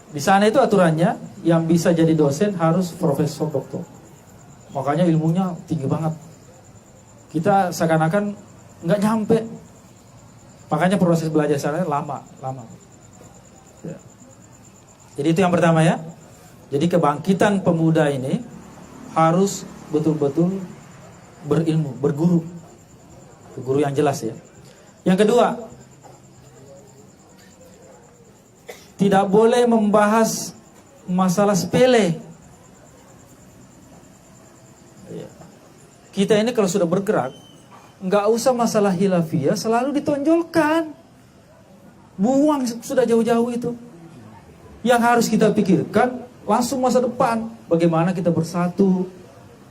Di sana itu aturannya yang bisa jadi dosen harus profesor doktor. Makanya ilmunya tinggi banget. Kita seakan-akan nggak nyampe. Makanya proses belajar sana lama. Ya. Jadi itu yang pertama ya. Jadi kebangkitan pemuda ini harus betul-betul berilmu, berguru. Guru yang jelas ya. Yang kedua, tidak boleh membahas masalah sepele. Kita ini kalau sudah bergerak, nggak usah masalah hilafiyah selalu ditonjolkan. Buang sudah jauh-jauh itu. Yang harus kita pikirkan langsung masa depan. Bagaimana kita bersatu,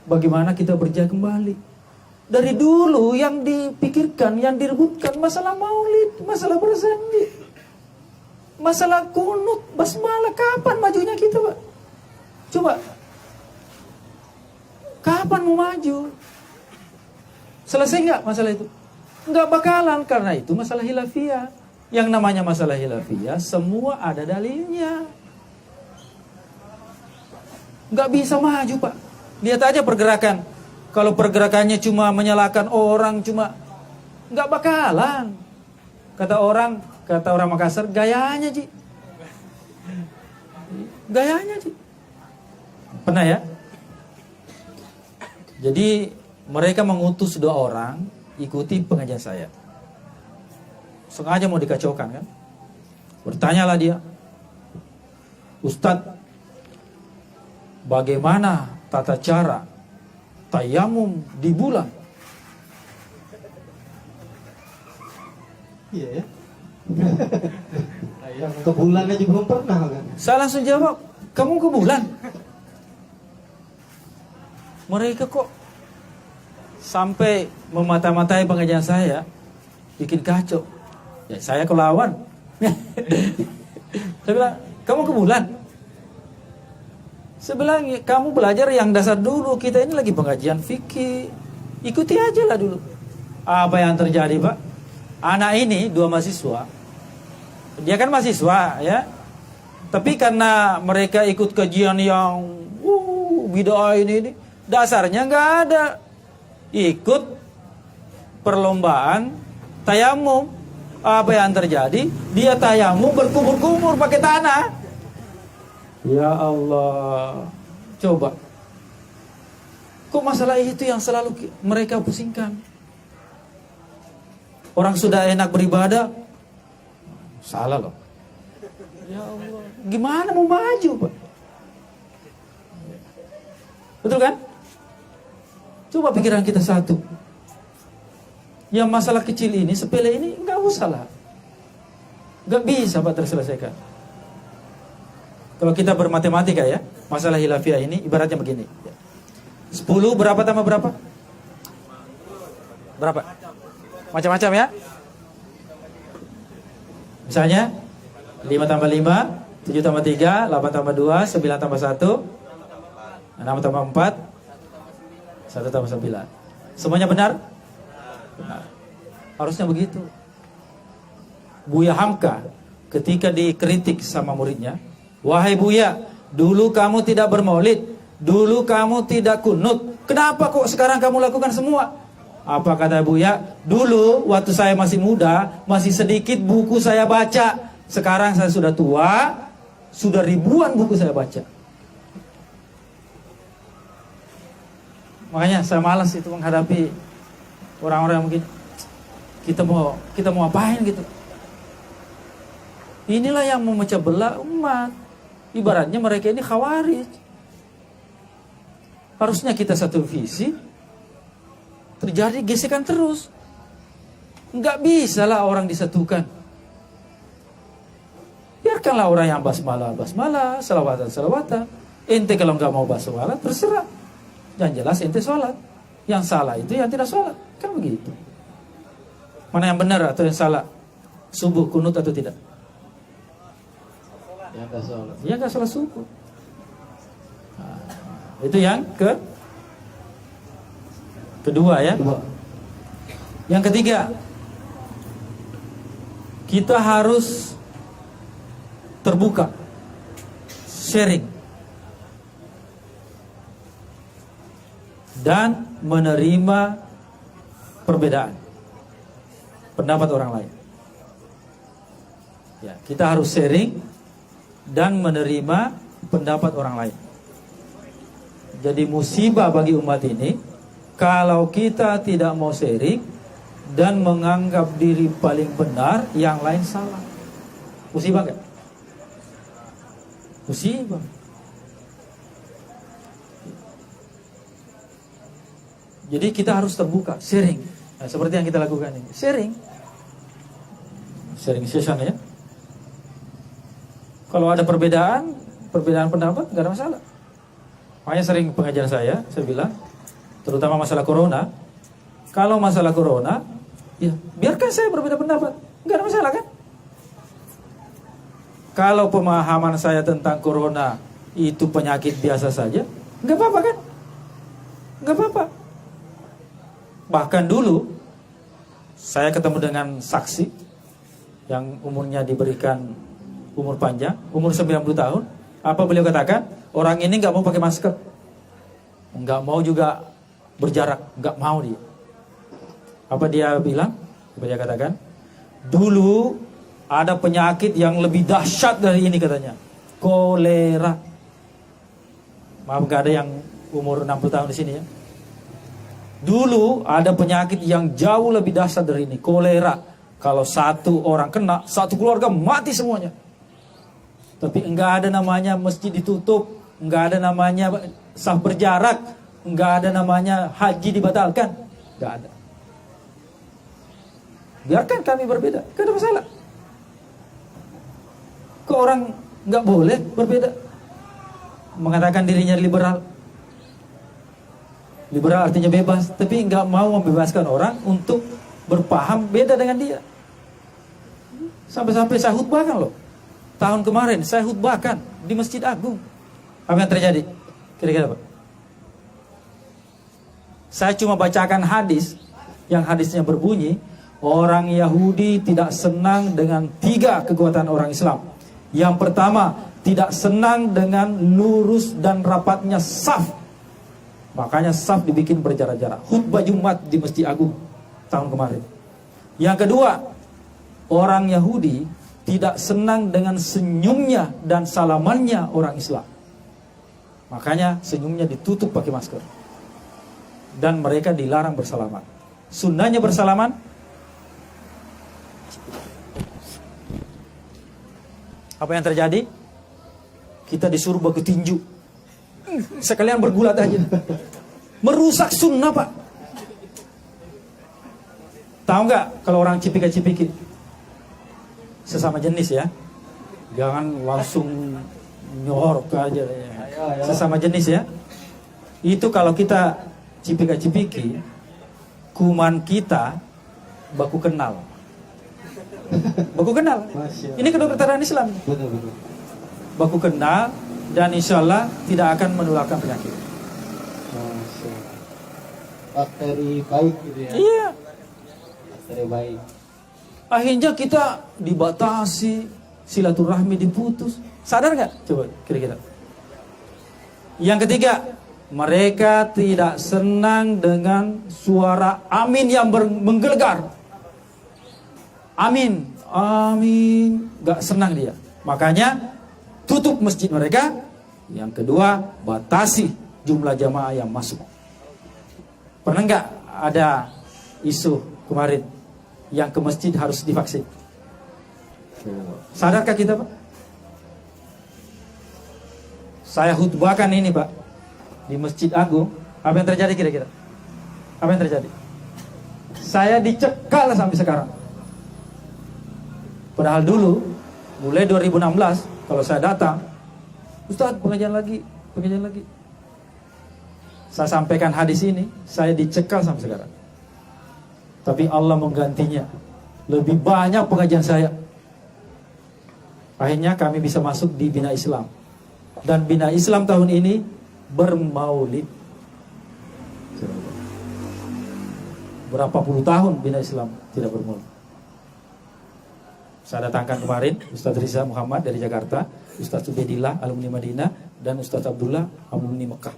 bagaimana kita berjaya kembali. Dari dulu yang dipikirkan, yang direbutkan masalah maulid, masalah bersandi, masalah kunut, basmalah. Kapan majunya kita, Pak? Coba. Kapan mau maju? Selesai nggak masalah itu? Nggak bakalan, karena itu masalah hilafiyah. Yang namanya masalah hilafiyah, semua ada dalilnya. Nggak bisa maju, Pak. Lihat aja pergerakan. Kalau pergerakannya cuma menyalahkan orang, cuma nggak bakalan. Kata orang Makassar, gayanya Ji. Gayanya Ji. Pernah ya? Jadi mereka mengutus 2 orang ikuti pengajian saya. Sengaja mau dikacaukan kan? Bertanyalah dia, Ustadz, bagaimana tata cara tayamum di bulan? Iya ya. Yang ke bulan aja belum pernah kan? Saya langsung jawab, kamu ke bulan? Mereka kok sampai memata-matai pengajian saya, bikin kacau. Ya saya kelawan. Saya bilang, kamu ke bulan? Saya bilang, kamu belajar yang dasar dulu. Kita ini lagi pengajian fikih. Ikuti aja lah dulu. Apa yang terjadi, Pak? Anak ini 2 mahasiswa. Dia kan mahasiswa ya. Tapi karena mereka ikut kajian yang bid'ah ini, dasarnya nggak ada. Ikut perlombaan tayamum. Apa yang terjadi? Dia tayamum berkumur-kumur pakai tanah. Ya Allah. Coba. Kok masalah itu yang selalu mereka pusingkan? Orang sudah enak beribadah, salah loh. Ya Allah. Gimana mau maju, Pak? Betul kan? Coba pikiran kita satu. Yang masalah kecil ini, sepele ini, nggak usah lah. Nggak bisa, Pak, terselesaikan. Kalau kita bermatematika ya, masalah hilafiyah ini ibaratnya begini. 10 berapa tambah berapa? Berapa? Macam-macam ya. Misalnya 5 tambah 5, 7 tambah 3, 8 tambah 2, 9 tambah 1, 6 tambah 4, 1 tambah 9. Semuanya benar? Benar. Harusnya begitu. Buya Hamka ketika dikritik sama muridnya, wahai Buya, dulu kamu tidak bermaulid, dulu kamu tidak kunut, kenapa kok sekarang kamu lakukan semua? Apa kata Buya? Dulu waktu saya masih muda, masih sedikit buku saya baca. Sekarang saya sudah tua, sudah ribuan buku saya baca. Makanya saya malas itu menghadapi orang-orang yang mungkin kita mau apain gitu. Inilah yang memecah belah umat. Ibaratnya mereka ini khawarij. Harusnya kita satu visi, terjadi gesekan terus. Enggak bisa lah orang disatukan. Biarkanlah orang yang basmalah, salawatan. Ente kalau enggak mau basmalah, terserah. Yang jelas ente sholat. Yang salah itu yang tidak sholat. Kan begitu. Mana yang benar atau yang salah? Subuh kunut atau tidak? Ya nggak sholat. Ya nggak sholat subuh. Nah, itu yang kedua ya. Yang ketiga, kita harus terbuka, sharing, dan menerima perbedaan pendapat orang lain. Ya, kita harus sharing dan menerima pendapat orang lain. Jadi musibah bagi umat ini Kalau kita tidak mau syirik dan menganggap diri paling benar, yang lain salah. Musibah enggak? Musibah. Jadi kita harus terbuka, sharing. Nah, seperti yang kita lakukan ini. Sharing session ya. Kalau ada perbedaan pendapat, nggak ada masalah. Makanya sering pengajian saya bilang, terutama masalah corona. Kalau masalah corona, ya biarkan saya berbeda pendapat, nggak ada masalah kan? Kalau pemahaman saya tentang corona itu penyakit biasa saja, nggak apa-apa kan? Nggak apa-apa. Bahkan dulu saya ketemu dengan saksi yang umurnya diberikan umur panjang, umur 90 tahun. Apa beliau katakan? Orang ini nggak mau pakai masker, nggak mau juga berjarak, nggak mau dia. Apa dia bilang? Apa dia katakan? Dulu ada penyakit yang lebih dahsyat dari ini katanya, kolera. Maaf, nggak ada yang umur 60 tahun di sini ya. Dulu ada penyakit yang jauh lebih dahsyat dari ini, kolera. Kalau satu orang kena, satu keluarga mati semuanya. Tapi enggak ada namanya masjid ditutup, enggak ada namanya sah berjarak, enggak ada namanya haji dibatalkan, enggak ada. Biarkan kami berbeda, enggak ada masalah. Kok orang enggak boleh berbeda? Mengatakan dirinya liberal. Liberal artinya bebas, tapi enggak mau membebaskan orang untuk berpaham beda dengan dia. Sampai-sampai saya khutbahkan loh. Tahun kemarin saya khutbahkan di Masjid Agung. Apa yang terjadi? Kira-kira apa? Saya cuma bacakan hadis, yang hadisnya berbunyi, orang Yahudi tidak senang dengan 3 kekuatan orang Islam. Yang pertama, tidak senang dengan lurus dan rapatnya saf. Makanya saf dibikin berjarak-jarak. Khutbah Jumat di Masjid Agung tahun kemarin. Yang kedua, orang Yahudi tidak senang dengan senyumnya dan salamannya orang Islam. Makanya senyumnya ditutup pakai masker. Dan mereka dilarang bersalaman. Sunnahnya bersalaman. Apa yang terjadi? Kita disuruh baku tinju. Sekalian bergulat aja. Merusak sunnah, Pak. Tahu nggak kalau orang cipika-cipiki? Sesama jenis ya. Jangan langsung nyorok aja ya. Sesama jenis ya. Itu kalau kita cipika-cipiki, kuman kita baku kenal. Baku kenal. Ini kedokteran Islam. Betul. Baku kenal dan insya Allah tidak akan menularkan penyakit. Bakteri baik gitu ya. Iya. Bakteri baik. Akhirnya kita dibatasi, silaturahmi diputus. Sadar nggak? Coba kira-kira. Yang ketiga, mereka tidak senang dengan suara amin yang menggelegar. Amin, amin, nggak senang dia. Makanya tutup masjid mereka. Yang kedua, batasi jumlah jamaah yang masuk. Pernah nggak ada isu kemarin yang ke masjid harus divaksin? Sadarkah kita, Pak? Saya khutbahkan ini, Pak, di Masjid Agung. Apa yang terjadi kira-kira? Apa yang terjadi? Saya dicekal sampai sekarang. Padahal dulu, mulai 2016, kalau saya datang, Ustaz, pengajian lagi. Saya sampaikan hadis ini, saya dicekal sampai sekarang. Tapi Allah menggantinya. Lebih banyak pengajian saya. Akhirnya kami bisa masuk di Bina Islam. Dan Bina Islam tahun ini bermaulid. Berapa puluh tahun Bina Islam tidak bermaulid. Saya datangkan kemarin Ustaz Riza Muhammad dari Jakarta, Ustaz Ubedillah alumni Madinah, dan Ustaz Abdullah alumni Mekah.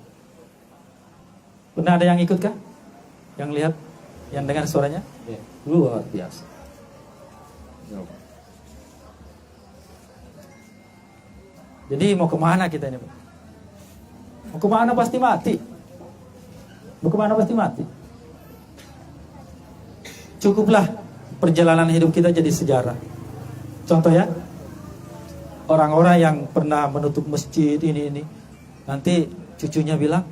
Pernah ada yang ikut kah? Yang lihat? Yang dengar suaranya? Luar biasa. Jadi mau kemana kita ini, Pak? Mau kemana pasti mati. mau kemana pasti mati. Cukuplah perjalanan hidup kita jadi sejarah. Contoh ya, orang-orang yang pernah menutup masjid ini, nanti cucunya bilang,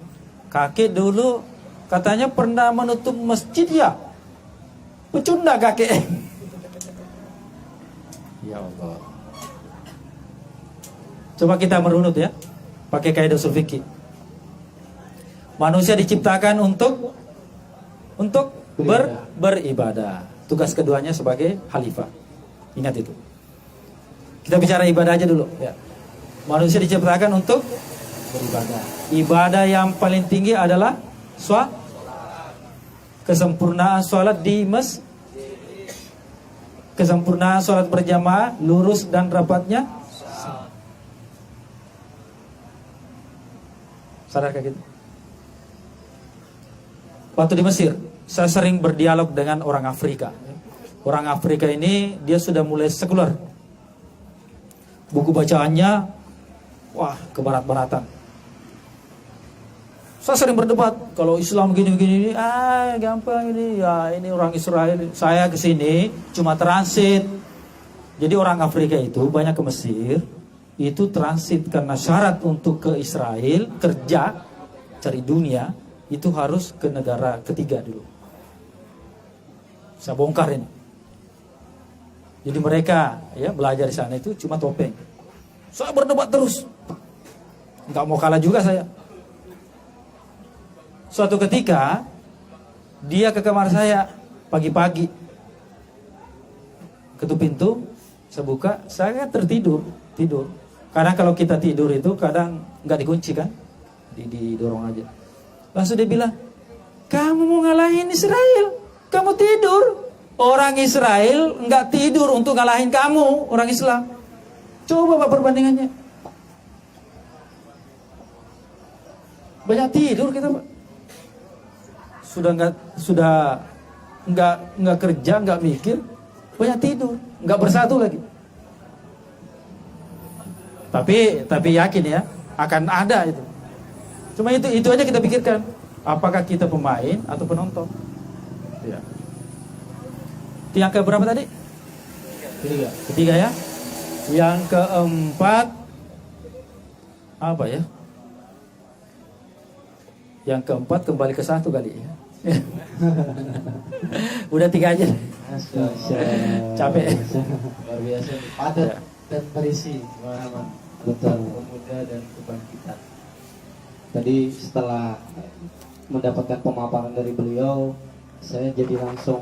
kakek dulu katanya pernah menutup masjid ya, pecunda kakek. Ya Allah. Coba kita merunut ya, pakai kaidah usul fikih. Manusia diciptakan untuk beribadah. Tugas keduanya sebagai khalifah. Ingat itu. Kita bicara ibadah aja dulu ya. Manusia diciptakan untuk beribadah. Ibadah yang paling tinggi adalah sholat. Kesempurnaan sholat di masjid. Kesempurnaan sholat berjamaah, lurus dan rapatnya. Sadarkah gitu? Waktu di Mesir, saya sering berdialog dengan orang Afrika. Orang Afrika ini dia sudah mulai sekuler. Buku bacaannya, wah, kebarat-baratan. Saya sering berdebat, kalau Islam gini-gini, gampang ini, ya ini orang Israel. Saya ke sini cuma transit. Jadi orang Afrika itu banyak ke Mesir, itu transit karena syarat untuk ke Israel kerja, cari dunia, itu harus ke negara ketiga dulu. Saya bongkar ini. Jadi mereka ya belajar di sana itu cuma topeng. Saya berdebat terus, nggak mau kalah juga saya. Suatu ketika dia ke kamar saya pagi-pagi, ketuk pintu, saya buka, saya tidur. Kadang kalau kita tidur itu kadang nggak dikunci kan, didorong aja. Langsung dia bilang, kamu mau ngalahin Israel, kamu tidur. Orang Israel nggak tidur untuk ngalahin kamu, orang Islam. Coba Pak perbandingannya. Banyak tidur kita Pak. Sudah nggak kerja, nggak mikir, banyak tidur, nggak bersatu lagi. Tapi yakin ya akan ada itu. Cuma itu aja kita pikirkan. Apakah kita pemain atau penonton? Ya. Itu yang keberapa tadi? Ketiga ya. Yang keempat apa ya? Yang keempat kembali ke satu kali ya. Udah 3 aja. Capek. Luar biasa, padat dan berisi pengalaman. Betul. Pemuda dan kebangkitan. Tadi setelah mendapatkan pemaparan dari beliau, saya jadi langsung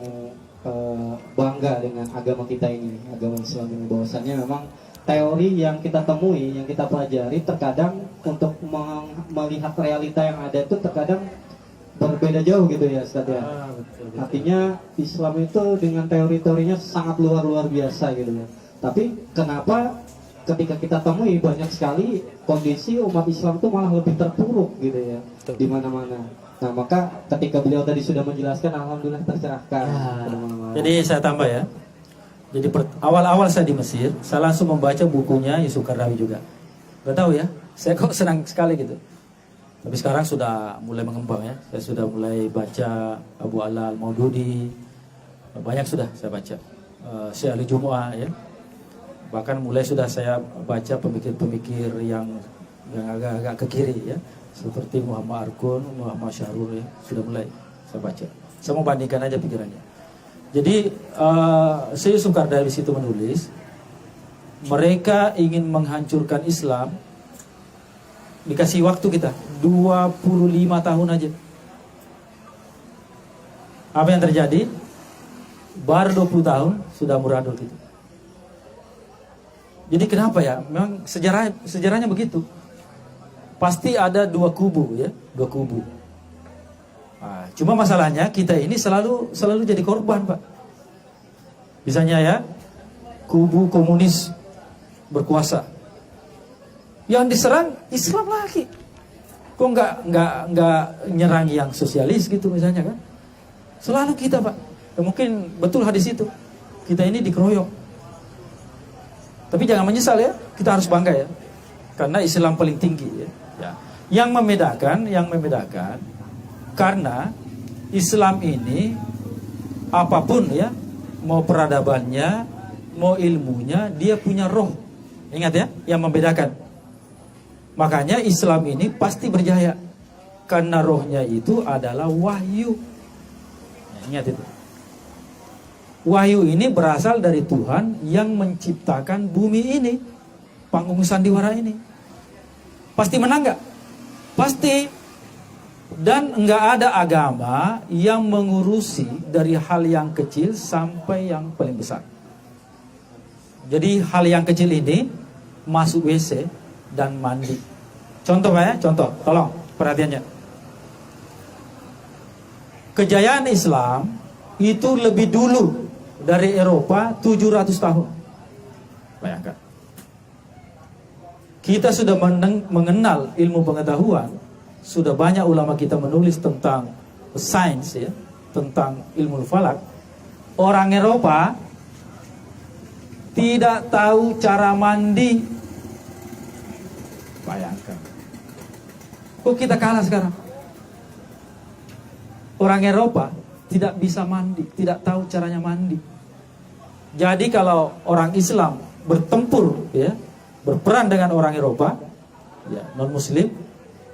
bangga dengan agama kita ini, agama Islam ini, bahwasannya memang teori yang kita temui, yang kita pelajari terkadang untuk melihat realita yang ada itu terkadang berbeda jauh gitu ya Ustaz ya. Artinya Islam itu dengan teori-teorinya sangat luar biasa gitu ya. Tapi kenapa ketika kita temui banyak sekali kondisi umat Islam itu malah lebih terpuruk gitu ya di mana-mana. Nah maka ketika beliau tadi sudah menjelaskan, alhamdulillah tercerahkan. Jadi saya tambah ya. Jadi awal-awal saya di Mesir, saya langsung membaca bukunya Yusuf Qaradawi juga. Gak tahu ya, saya kok senang sekali gitu. Tapi sekarang sudah mulai mengembang ya. Saya sudah mulai baca Abu Ala Al-Maududi, banyak sudah saya baca. Syekh Ali Jumu'ah ya. Bahkan mulai sudah saya baca pemikir-pemikir yang agak-agak ke kiri ya, seperti Muhammad Arkun, Muhammad Syahrul ya, sudah mulai saya baca. Saya mau bandingkan aja pikirannya. Jadi Syekh Yusuf Qaradawi situ menulis, mereka ingin menghancurkan Islam, dikasih waktu kita 25 tahun aja. Apa yang terjadi? Baru 20 tahun sudah muradul gitu. Jadi kenapa ya? Memang sejarahnya begitu. Pasti ada dua kubu ya, dua kubu. Nah, cuma masalahnya kita ini selalu jadi korban, Pak. Misalnya ya, kubu komunis berkuasa, yang diserang Islam lagi. Kok nggak nyerang yang sosialis gitu misalnya kan? Selalu kita, Pak. Ya, mungkin betul hadis itu. Kita ini dikeroyok. Tapi jangan menyesal ya, kita harus bangga ya, karena Islam paling tinggi ya. Yang membedakan Karena Islam ini apapun ya, mau peradabannya, mau ilmunya, dia punya roh. Ingat ya, yang membedakan. Makanya Islam ini pasti berjaya, karena rohnya itu adalah wahyu. Ingat itu. Wahyu ini berasal dari Tuhan yang menciptakan bumi ini, panggung sandiwara ini. Pasti menang gak? Pasti. Dan nggak ada agama yang mengurusi dari hal yang kecil sampai yang paling besar. Jadi hal yang kecil ini masuk WC dan mandi. Contoh ya, contoh, tolong perhatiannya. Kejayaan Islam itu lebih dulu dari Eropa 700 tahun. Bayangkan. Kita sudah mengenal ilmu pengetahuan. Sudah banyak ulama kita menulis tentang sains ya, tentang ilmu falak. Orang Eropa tidak tahu cara mandi. Bayangkan. Kok kita kalah sekarang? Orang Eropa tidak bisa mandi, tidak tahu caranya mandi. Jadi kalau orang Islam bertempur ya, berperang dengan orang Eropa ya, non muslim,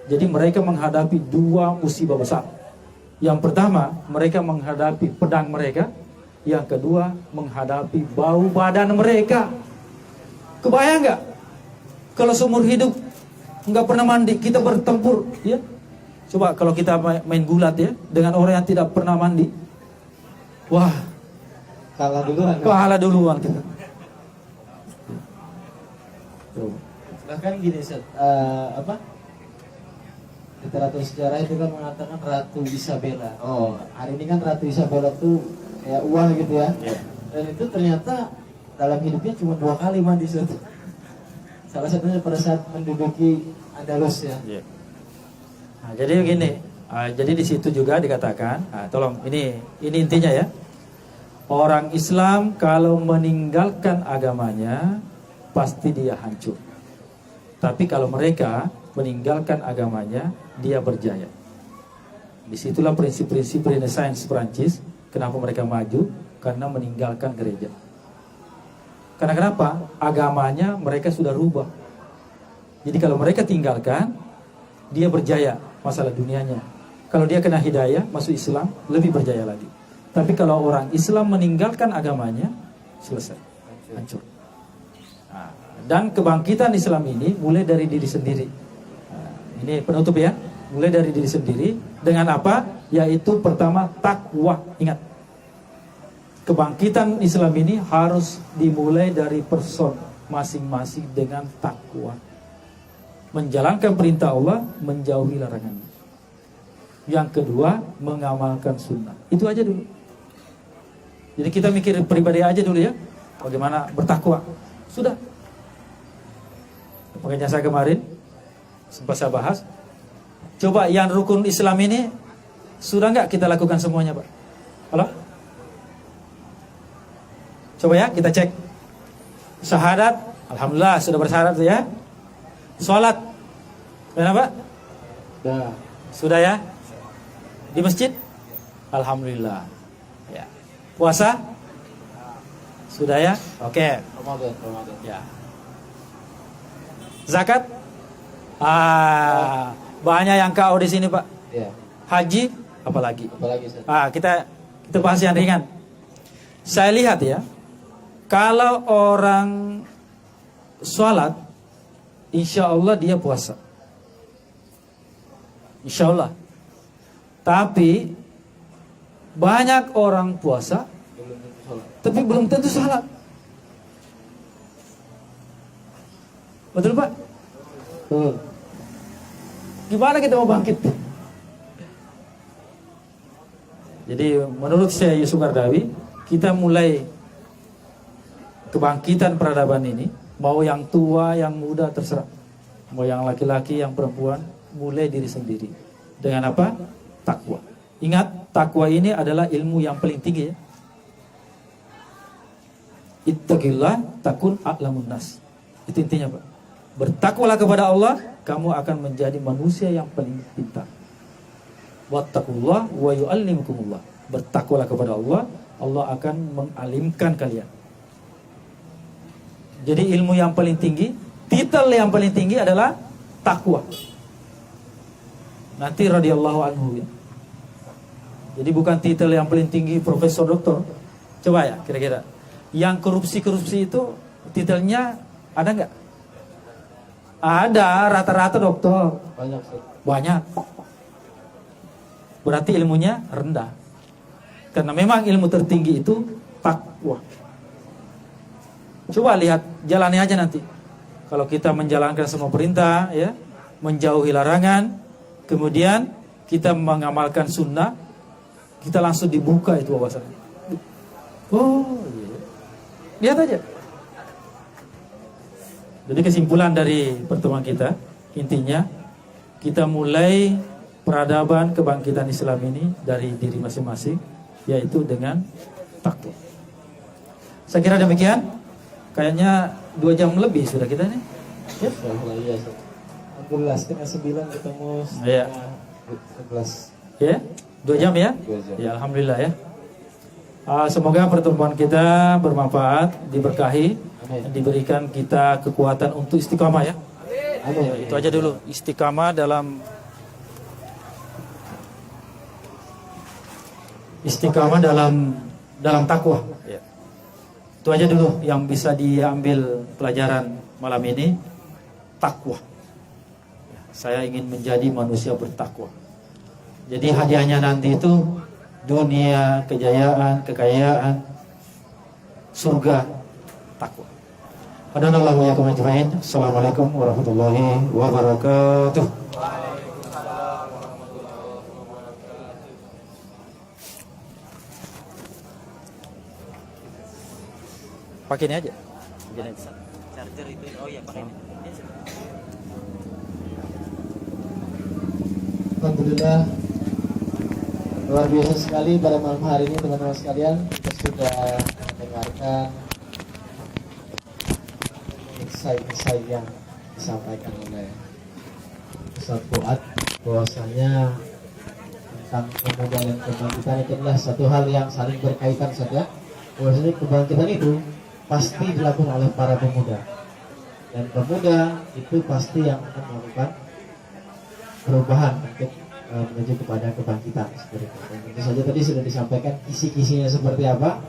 jadi mereka menghadapi dua musibah besar. Yang pertama, mereka menghadapi pedang mereka. Yang kedua, menghadapi bau badan mereka. Kebayang nggak? Kalau seumur hidup nggak pernah mandi, kita bertempur, ya? Coba kalau kita main gulat ya, dengan orang yang tidak pernah mandi, wah, kalah duluan kita. Bahkan gini, literatur sejarah itu kan mengatakan Ratu Isabella. Oh, hari ini kan Ratu Isabella tuh ya uang gitu ya. Dan itu ternyata dalam hidupnya cuma 2 kali mandi suatu. Salah satunya pada saat menduduki Andalus ya. Nah, jadi begini, jadi di situ juga dikatakan, tolong ini intinya ya. Orang Islam kalau meninggalkan agamanya pasti dia hancur. Tapi kalau mereka meninggalkan agamanya, dia berjaya. Disitulah prinsip-prinsip Renaissance Perancis. Kenapa mereka maju? Karena meninggalkan gereja. Karena kenapa? Agamanya mereka sudah rubah. Jadi kalau mereka tinggalkan, dia berjaya masalah dunianya. Kalau dia kena hidayah, masuk Islam, lebih berjaya lagi. Tapi kalau orang Islam meninggalkan agamanya, selesai, hancur. Nah, dan kebangkitan Islam ini mulai dari diri sendiri. Ini penutup ya. Mulai dari diri sendiri. Dengan apa? Yaitu pertama takwa. Ingat, kebangkitan Islam ini harus dimulai dari person masing-masing dengan takwa. Menjalankan perintah Allah, menjauhi larangannya. Yang kedua, mengamalkan sunnah. Itu aja dulu. Jadi kita mikir pribadi aja dulu ya. Bagaimana bertakwa. Sudah. Makanya saya kemarin sempat saya bahas, coba yang rukun Islam ini sudah nggak kita lakukan semuanya, Pak? Halo? Coba ya kita cek. Syahadat, alhamdulillah sudah bersyahadat ya. Sholat, kenapa? Sudah ya. Di masjid, alhamdulillah. Ya. Puasa, sudah ya. Oke. Ramadan. Ya. Zakat, banyak yang KO di sini Pak. Ya. Haji, apalagi? Ustaz? Kita bahas yang ringan. Saya lihat ya, kalau orang sholat, insya Allah dia puasa, insya Allah. Tapi banyak orang puasa, tapi belum tentu sholat. Betul Pak? Gimana kita mau bangkit? Jadi menurut saya Yusuf Qaradawi, kita mulai kebangkitan peradaban ini, mau yang tua, yang muda terserah, mau yang laki-laki, yang perempuan, mulai diri sendiri. Dengan apa? Takwa. Ingat, takwa ini adalah ilmu yang paling tinggi ya. Ittaqillah takun a'lamun nas. Itu intinya Pak. Bertakwalah kepada Allah, kamu akan menjadi manusia yang paling pintar. wattaqullah wa yu'allimukumullah. Bertakwalah kepada Allah, Allah akan mengalimkan kalian. Jadi ilmu yang paling tinggi, titel yang paling tinggi adalah takwa. Nanti radhiyallahu anhu ya. Jadi bukan titel yang paling tinggi profesor doktor. Coba ya kira-kira. Yang korupsi itu titelnya ada nggak? Ada, rata-rata doktor. Banyak. Berarti ilmunya rendah. Karena memang ilmu tertinggi itu takwa. Coba lihat, jalani aja nanti. Kalau kita menjalankan semua perintah, ya, menjauhi larangan, kemudian kita mengamalkan sunnah, kita langsung dibuka itu wawasannya. Oh, iya. Lihat aja. Jadi kesimpulan dari pertemuan kita, intinya kita mulai peradaban kebangkitan Islam ini dari diri masing-masing, yaitu dengan takwa. Saya kira demikian. Kayaknya 2 jam lebih sudah kita nih. Ya, alhamdulillah setengah 9 ketemu Iya. 11. Ya, 2 jam ya? 2 jam. Ya, alhamdulillah ya. Semoga pertemuan kita bermanfaat, diberkahi, Amin. diberikan kita kekuatan untuk istiqamah ya. Amin. Ya, itu aja dulu, istiqamah dalam takwa. Ya. Itu aja dulu yang bisa diambil pelajaran malam ini, takwa. Ya, saya ingin menjadi manusia bertakwa. Jadi hadiahnya nanti itu dunia, kejayaan, kekayaan, surga, takwa. Assalamualaikum warahmatullahi wabarakatuh. Pakai ini aja. Charger itu, oh ya pakai ini. Alhamdulillah, luar biasa sekali pada malam hari ini teman-teman sekalian. Kita sudah mendengarkan insight-insight yang disampaikan oleh Ustaz Fuad, bahwasanya tentang pemuda dan kebangkitan itu adalah satu hal yang saling berkaitan saja. Bahwasanya kebangkitan itu pasti dilakukan oleh para pemuda, dan pemuda itu pasti yang akan melakukan perubahan untuk menuju kepada kebangkitan seperti itu. Dan tentu saja tadi sudah disampaikan kisi-kisinya seperti apa,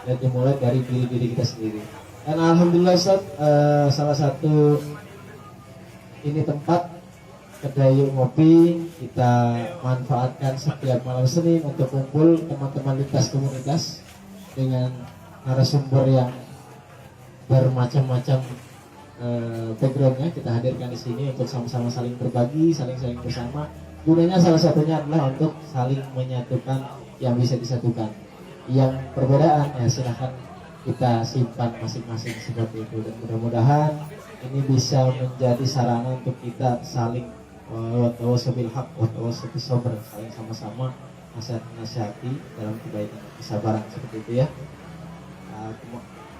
dan dimulai dari diri kita sendiri. Dan alhamdulillah Ustaz, salah satu ini tempat kedai ngopi kita manfaatkan setiap malam Senin untuk kumpul teman-teman lintas komunitas dengan narasumber yang bermacam-macam backgroundnya kita hadirkan di sini untuk sama-sama saling berbagi, saling bersama. Gunanya salah satunya adalah untuk saling menyatukan yang bisa disatukan. Yang perbedaan ya silahkan kita simpan masing-masing seperti itu. Dan mudah-mudahan ini bisa menjadi sarana untuk kita saling tawasabil haq wa tawasabil sabr, saling sama-sama nasihati dalam kebaikan kesabaran seperti itu ya.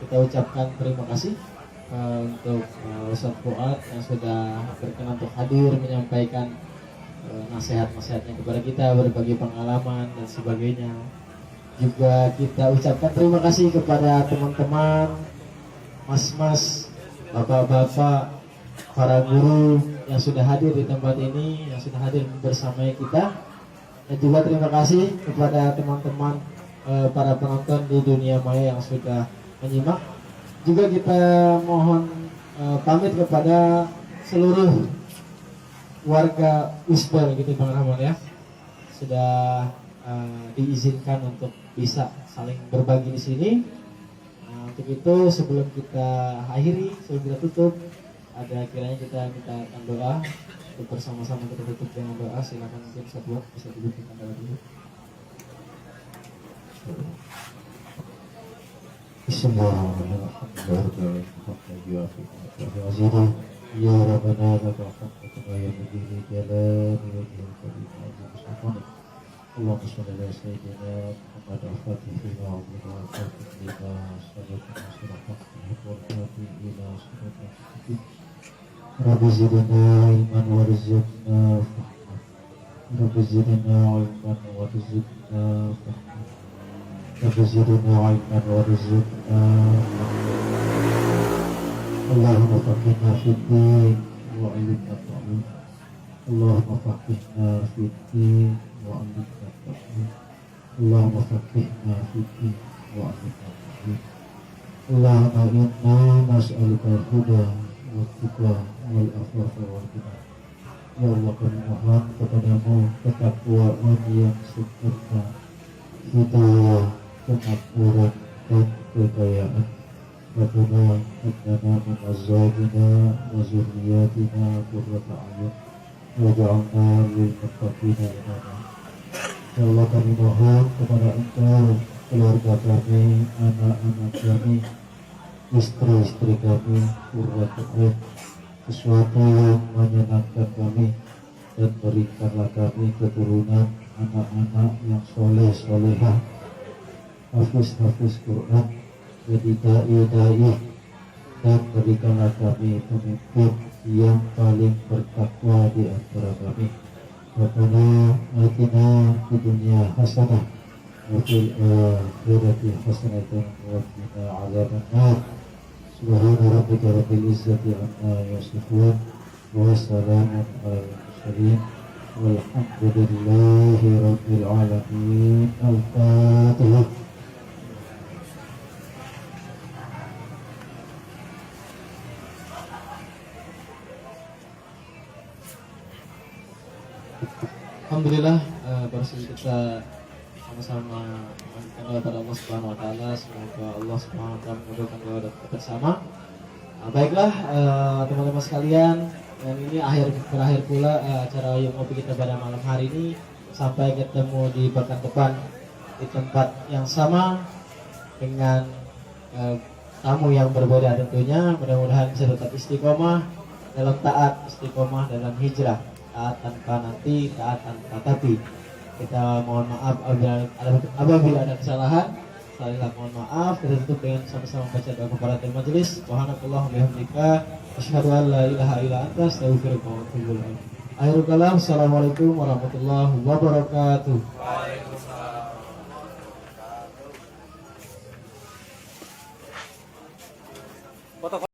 Kita ucapkan terima kasih untuk Ustaz Fuad yang sudah berkenan untuk hadir menyampaikan nasihat-nasihatnya kepada kita, berbagi pengalaman dan sebagainya. Juga kita ucapkan terima kasih kepada teman-teman, mas-mas, bapak-bapak, para guru yang sudah hadir di tempat ini, yang sudah hadir bersama kita. Dan juga terima kasih kepada teman-teman para penonton di dunia maya yang sudah menyimak. Juga kita mohon pamit kepada seluruh warga Usbal gitu Bang Rahman ya, sudah diizinkan untuk bisa saling berbagi di sini. Untuk itu sebelum kita akhiri, sebelum kita tutup, ada kiranya kita minta doa untuk bersama-sama kita tutup dengan doa. Silakan mungkin satu bisa diberikan doa dulu. Bismillahirrahmanirrahim. Ya Rabbana lakal hamdu wa ya mujidi jalali wajhil karim azim. Allahumma shalli ala sayyidina Muhammad al-Fatih wa ala alihi wa sahbihi. Rabbi zidna ilman warzuqna fahma رب زدنا علما وارزقنا فهما رب زدنا علما وارزقنا اللهم فقهنا في الدين وعلمنا التأويل اللهم فقهنا في الدين وعلمنا التأويل اللهم فقهنا في الدين وعلمنا التأويل اللهم إنا نسألك الهدى والتقى والعفاف والغنى. Ya Allah, kami mohon kepadamu ketakwaan yang sempurna, hidayah, kemakmuran dan kekayaan. Rabbana hablana min azwajina wa zurriyatina qurrata a'yun waj'alna lil muttaqina imama. Ya Allah, kami mohon kepada Engkau, keluarga kami, anak-anak kami, istri-istri kami, qurrata a'yun, sesuatu yang menyenangkan kami, dan berikanlah kami keturunan anak-anak yang soleh-solehah, hafiz-hafiz Quran, jadi dai-dai, dan berikanlah kami pemimpin yang paling bertakwa di antara kami. Rabbana atina fid dunya hasanah wa fil akhirati hasanatan wa qina adzabannar. Subhana rabbika rabbil izzati amma yasifun wa salamun alal mursalin walhamdulillahi rabbil alamin. Al-Fatihah. Alhamdulillah, baru saja kita sama-sama memohon doa pada Allah Subhanahu Wa Taala. Semoga Allah Subhanahu Wa Taala mengabulkan doa kita bersama. Baiklah, teman-teman sekalian, dan ini berakhir pula acara Yuk Ngopi kita pada malam hari ini. Sampai ketemu di pekan depan di tempat yang sama dengan tamu yang berbeda tentunya. Mudah-mudahan bisa tetap istiqomah dalam taat, istiqomah dalam hijrah. Taat tanpa nanti, taat tanpa tapi. Kita mohon maaf apabila ada kesalahan. Sekali mohon maaf. Kita tutup dengan sama-sama baca doa kafaratul majelis. Subhanallah bihamdika asyhadu an la ilaha illa anta astaghfiruka wa atubu ilaik. Akhirul kalam. Assalamualaikum warahmatullahi wabarakatuh.